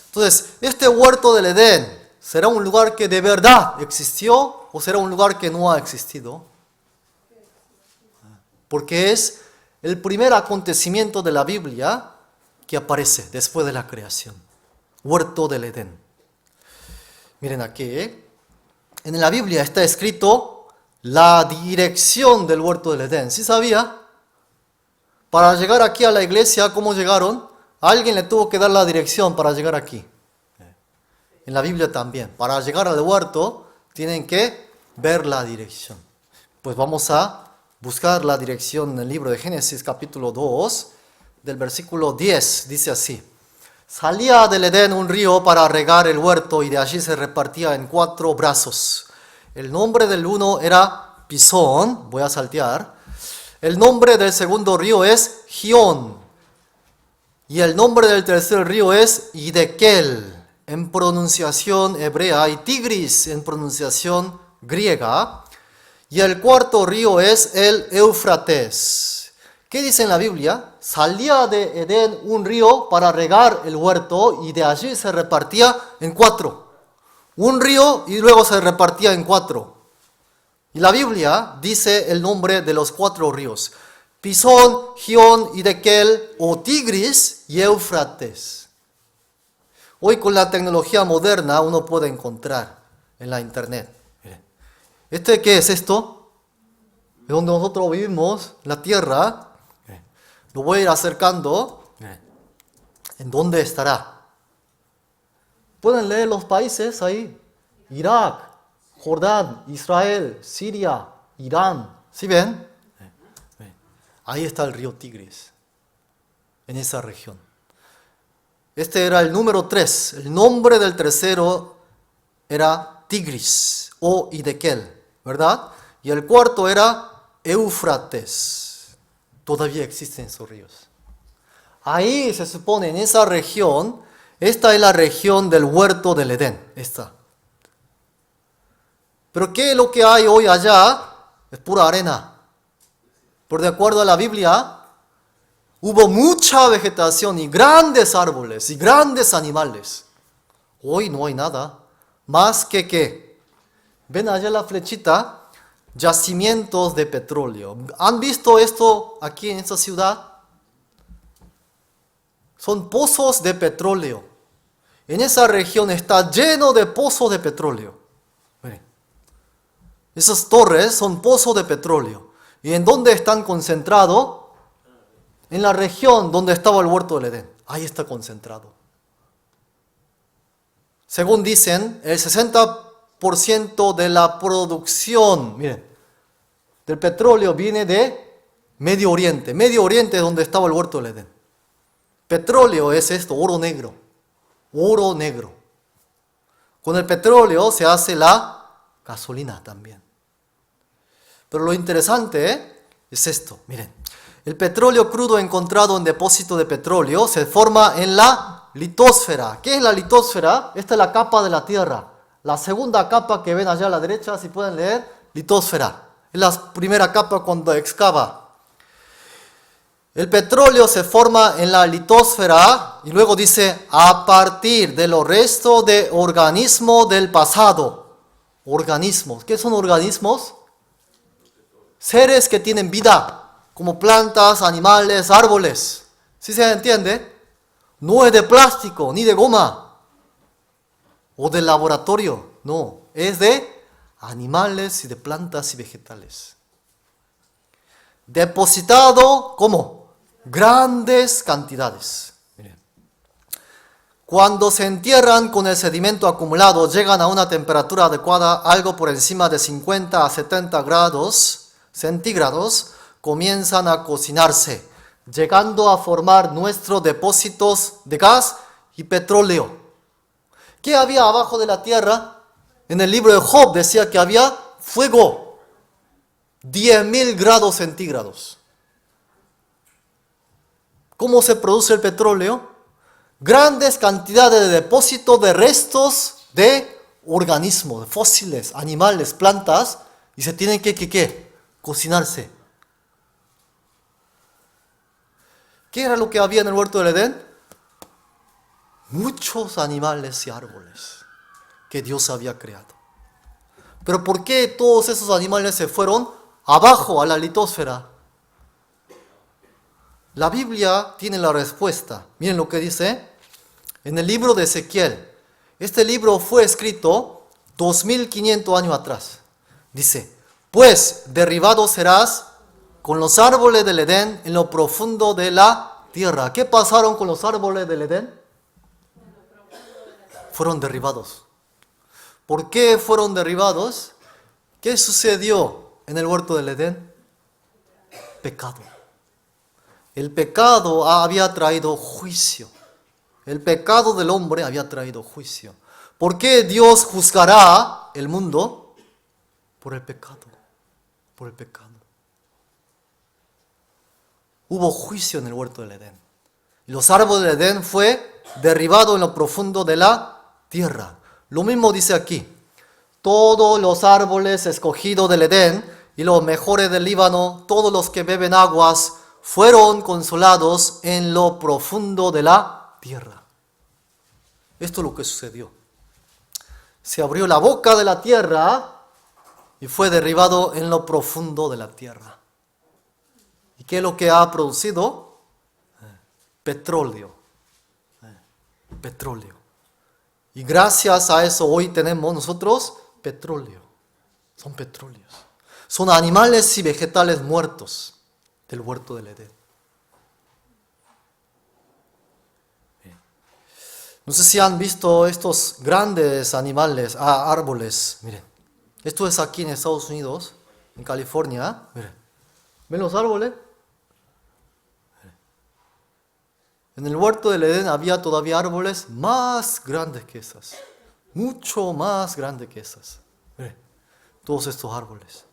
Entonces, este huerto del Edén, ¿será un lugar que de verdad existió o será un lugar que no ha existido? Porque es el primer acontecimiento de la Biblia que aparece después de la creación. Huerto del Edén. Miren aquí, en la Biblia está escrito la dirección del huerto del Edén. ¿Sí sabía? Para llegar aquí a la iglesia, ¿cómo llegaron? Alguien le tuvo que dar la dirección para llegar aquí. En la Biblia también. Para llegar al huerto, tienen que ver la dirección. Pues vamos a buscar la dirección en el libro de Génesis capítulo 2, del versículo 10, dice así: Salía del Edén un río para regar el huerto y de allí se repartía en 4 brazos. El nombre del uno era Pisón, voy a saltear. El nombre del segundo río es Gión. Y el nombre del tercer río es Hiddekel, en pronunciación hebrea, y Tigris, en pronunciación griega. Y el cuarto río es el Éufrates. ¿Qué dice en la Biblia? Salía de Edén un río para regar el huerto y de allí se repartía en 4. Un río y luego se repartía en 4. Y la Biblia dice el nombre de los 4 ríos: Pisón, Gión, Hiddekel o Tigris y Éufrates. Hoy con la tecnología moderna uno puede encontrar en la internet. ¿Qué es esto? Es donde nosotros vivimos, la tierra. Lo voy a ir acercando. ¿En dónde estará? Pueden leer los países ahí: Irak, Jordán, Israel, Siria, Irán. ¿Sí ven? Ahí está el río Tigris, en esa región. Este era el número 3. El nombre del tercero era Tigris o Hiddekel, ¿verdad? Y el cuarto era Éufrates. Todavía existen esos ríos. Ahí se supone, en esa región, esta es la región del huerto del Edén. Esta. Pero ¿qué es lo que hay hoy allá? Es pura arena. Pero de acuerdo a la Biblia, hubo mucha vegetación y grandes árboles y grandes animales. Hoy no hay nada más que ¿qué? ¿Ven allá la flechita? Yacimientos de petróleo. ¿Han visto esto aquí en esta ciudad? Son pozos de petróleo. En esa región está lleno de pozos de petróleo. Miren. Esas torres son pozos de petróleo. ¿Y en dónde están concentrados? En la región donde estaba el huerto del Edén. Ahí está concentrado. Según dicen, el 60% de la producción, miren, del petróleo viene de Medio Oriente. Medio Oriente es donde estaba el huerto del Edén. Petróleo es esto, oro negro. Oro negro. Con el petróleo se hace la gasolina también. Pero lo interesante es esto, miren. El petróleo crudo encontrado en depósito de petróleo se forma en la litosfera. ¿Qué es la litosfera? Esta es la capa de la Tierra. La segunda capa que ven allá a la derecha, si pueden leer, litosfera. Es la primera capa cuando excava. El petróleo se forma en la litosfera y luego dice a partir de los restos de organismos del pasado. Organismos. ¿Qué son organismos? Seres que tienen vida, como plantas, animales, árboles. ¿Sí se entiende? No es de plástico ni de goma o de laboratorio, no, es de animales y de plantas y vegetales. Depositado, ¿cómo? Grandes cantidades. Miren. Cuando se entierran con el sedimento acumulado, llegan a una temperatura adecuada, algo por encima de 50 a 70 grados centígrados, comienzan a cocinarse, llegando a formar nuestros depósitos de gas y petróleo. ¿Qué había abajo de la tierra? En el libro de Job decía que había fuego, 10.000 grados centígrados. ¿Cómo se produce el petróleo? Grandes cantidades de depósitos de restos de organismos, de fósiles, animales, plantas, y se tienen que cocinarse. ¿Qué era lo que había en el huerto del Edén? Muchos animales y árboles que Dios había creado. Pero ¿por qué todos esos animales se fueron abajo a la litosfera? La Biblia tiene la respuesta. Miren lo que dice en el libro de Ezequiel. Este libro fue escrito 2500 años atrás. Dice: pues derribado serás con los árboles del Edén en lo profundo de la tierra. ¿Qué pasaron con los árboles del Edén? Fueron derribados. ¿Por qué fueron derribados? ¿Qué sucedió en el huerto del Edén? Pecado. El pecado había traído juicio. El pecado del hombre había traído juicio. ¿Por qué Dios juzgará el mundo? Por el pecado. Por el pecado. hubo juicio en el huerto del Edén. Y los árboles del Edén fue derribado en lo profundo de la tierra. Lo mismo dice aquí. Todos los árboles escogidos del Edén y los mejores del Líbano, todos los que beben aguas, fueron consolados en lo profundo de la tierra. Esto es lo que sucedió. Se abrió la boca de la tierra y fue derribado en lo profundo de la tierra. ¿Y qué es lo que ha producido? Petróleo. Petróleo. Y gracias a eso hoy tenemos nosotros petróleo. Son petróleos. Son animales y vegetales muertos del huerto del Edén. No sé si han visto estos grandes animales, árboles. Miren, esto es aquí en Estados Unidos, en California. Miren, ¿ven los árboles? En el huerto del Edén había todavía árboles más grandes que esas. Mucho más grandes que esas. Miren, todos estos árboles.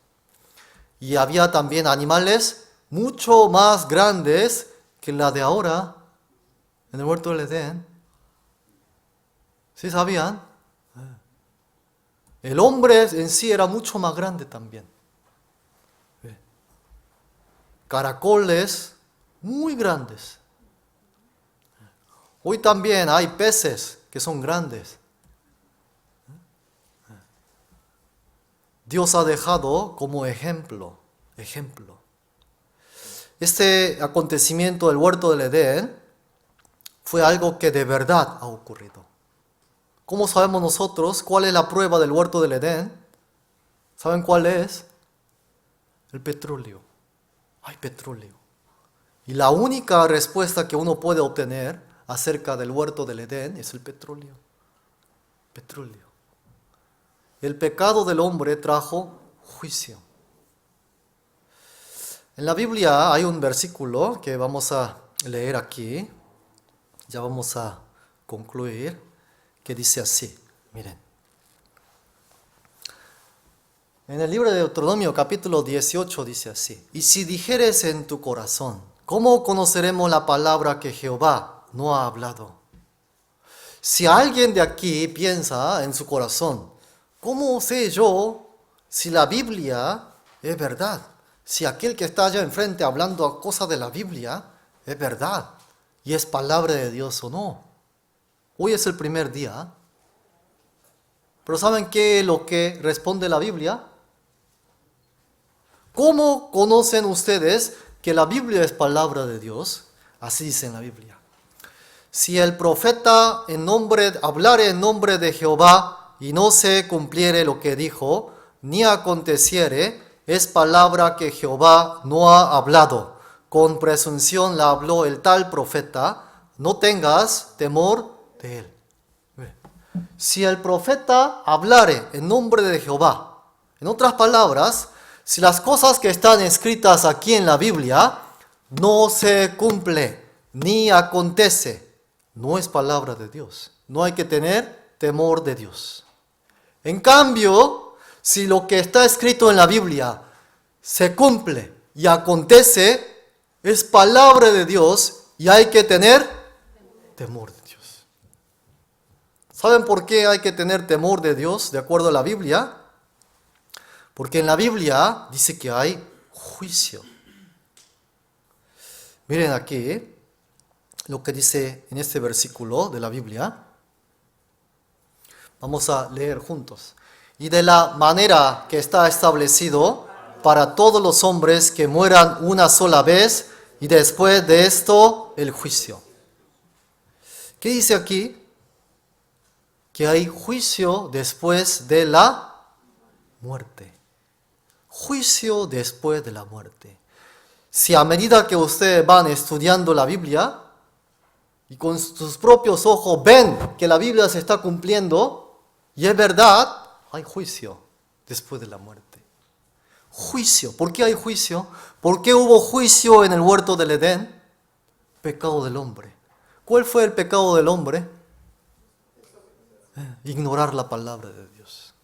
Y había también animales mucho más grandes que la de ahora en el huerto del Edén. ¿Sí sabían? El hombre en sí era mucho más grande también. Caracoles muy grandes. Hoy también hay peces que son grandes. Dios ha dejado como ejemplo. Este acontecimiento del huerto del Edén fue algo que de verdad ha ocurrido. ¿Cómo sabemos nosotros cuál es la prueba del huerto del Edén? ¿Saben cuál es? El petróleo. Hay petróleo. Y la única respuesta que uno puede obtener acerca del huerto del Edén es el petróleo. Petróleo. El pecado del hombre trajo juicio. En la Biblia hay un versículo que vamos a leer aquí. Ya vamos a concluir. Que dice así, miren. En el libro de Deuteronomio capítulo 18 dice así. Y si dijeres en tu corazón, ¿cómo conoceremos la palabra que Jehová no ha hablado? Si alguien de aquí piensa en su corazón, ¿cómo sé yo si la Biblia es verdad? Si aquel que está allá enfrente hablando cosas de la Biblia es verdad y es palabra de Dios o no. Hoy es el primer día. Pero ¿saben qué es lo que responde la Biblia? ¿Cómo conocen ustedes que la Biblia es palabra de Dios? Así dice en la Biblia. Si el profeta hablare en nombre de Jehová y no se cumpliere lo que dijo, ni aconteciere, es palabra que Jehová no ha hablado. Con presunción la habló el tal profeta. No tengas temor de él. Si el profeta hablare en nombre de Jehová, en otras palabras, si las cosas que están escritas aquí en la Biblia no se cumple ni acontece, no es palabra de Dios. No hay que tener temor de Dios. En cambio, si lo que está escrito en la Biblia se cumple y acontece, es palabra de Dios y hay que tener temor de Dios. ¿Saben por qué hay que tener temor de Dios de acuerdo a la Biblia? Porque en la Biblia dice que hay juicio. Miren aquí lo que dice en este versículo de la Biblia. Vamos a leer juntos. Y de la manera que está establecido para todos los hombres que mueran una sola vez y después de esto el juicio. ¿Qué dice aquí? Que hay juicio después de la muerte. Juicio después de la muerte. Si a medida que ustedes van estudiando la Biblia y con sus propios ojos ven que la Biblia se está cumpliendo y es verdad, hay juicio después de la muerte. Juicio. ¿Por qué hay juicio? ¿Por qué hubo juicio en el huerto del Edén? Pecado del hombre. ¿Cuál fue el pecado del hombre? Ignorar la palabra de Dios.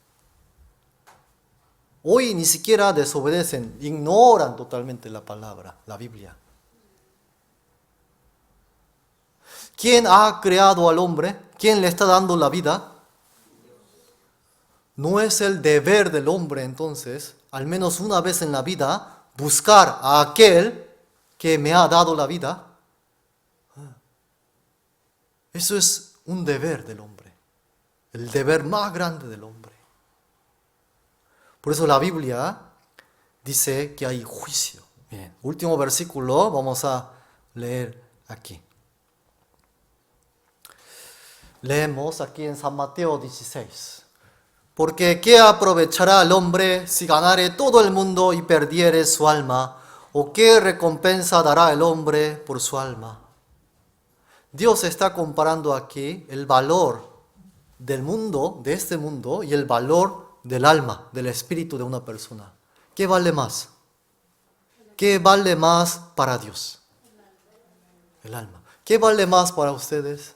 Hoy ni siquiera desobedecen, ignoran totalmente la palabra, la Biblia. ¿Quién ha creado al hombre? ¿Quién le está dando la vida? ¿No es el deber del hombre entonces, al menos una vez en la vida, buscar a aquel que me ha dado la vida? Eso es un deber del hombre, el deber más grande del hombre. Por eso la Biblia dice que hay juicio. Bien, último versículo, vamos a leer aquí. Leemos aquí en San Mateo 16. Porque ¿qué aprovechará al hombre si ganare todo el mundo y perdiere su alma? ¿O qué recompensa dará el hombre por su alma? Dios está comparando aquí el valor del mundo, de este mundo, y el valor del alma, del espíritu de una persona. ¿Qué vale más? ¿Qué vale más para Dios? El alma. ¿Qué vale más para ustedes?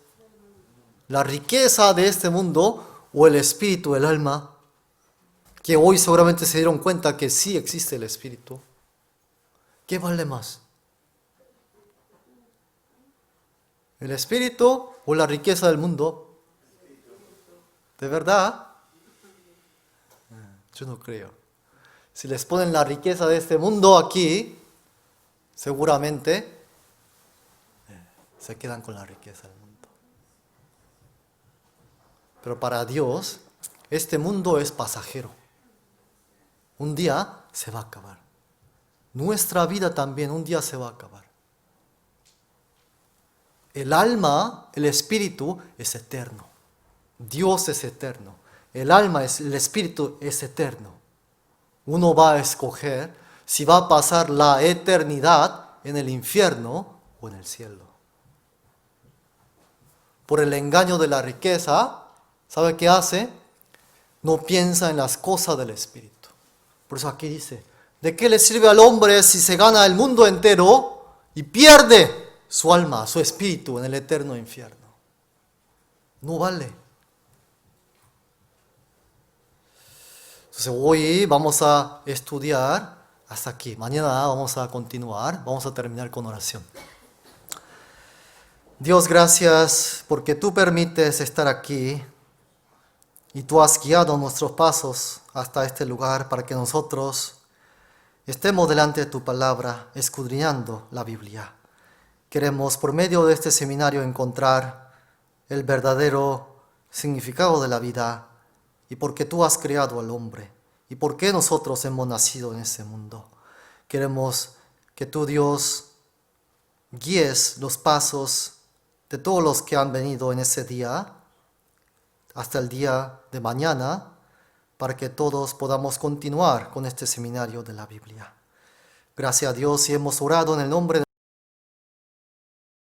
¿La riqueza de este mundo o el espíritu, el alma? Que hoy seguramente se dieron cuenta que sí existe el espíritu. ¿Qué vale más? ¿El espíritu o la riqueza del mundo? ¿De verdad? Yo no creo. Si les ponen la riqueza de este mundo aquí, seguramente se quedan con la riqueza del mundo. Pero para Dios, este mundo es pasajero. Un día se va a acabar. Nuestra vida también un día se va a acabar. El alma, el espíritu es eterno. Dios es eterno. El alma, el espíritu es eterno. Uno va a escoger si va a pasar la eternidad en el infierno o en el cielo. Por el engaño de la riqueza, ¿sabe qué hace? No piensa en las cosas del espíritu. Por eso aquí dice, ¿de qué le sirve al hombre si se gana el mundo entero y pierde su alma, su espíritu en el eterno infierno? No vale. Entonces hoy vamos a estudiar hasta aquí. Mañana vamos a continuar, vamos a terminar con oración. Dios, gracias porque tú permites estar aquí y tú has guiado nuestros pasos hasta este lugar para que nosotros estemos delante de tu palabra, escudriñando la Biblia. Queremos por medio de este seminario encontrar el verdadero significado de la vida y por qué tú has creado al hombre y por qué nosotros hemos nacido en este mundo. Queremos que tú, Dios, guíes los pasos de todos los que han venido en ese día hasta el día de mañana para que todos podamos continuar con este seminario de la Biblia. Gracias a Dios y hemos orado en el nombre de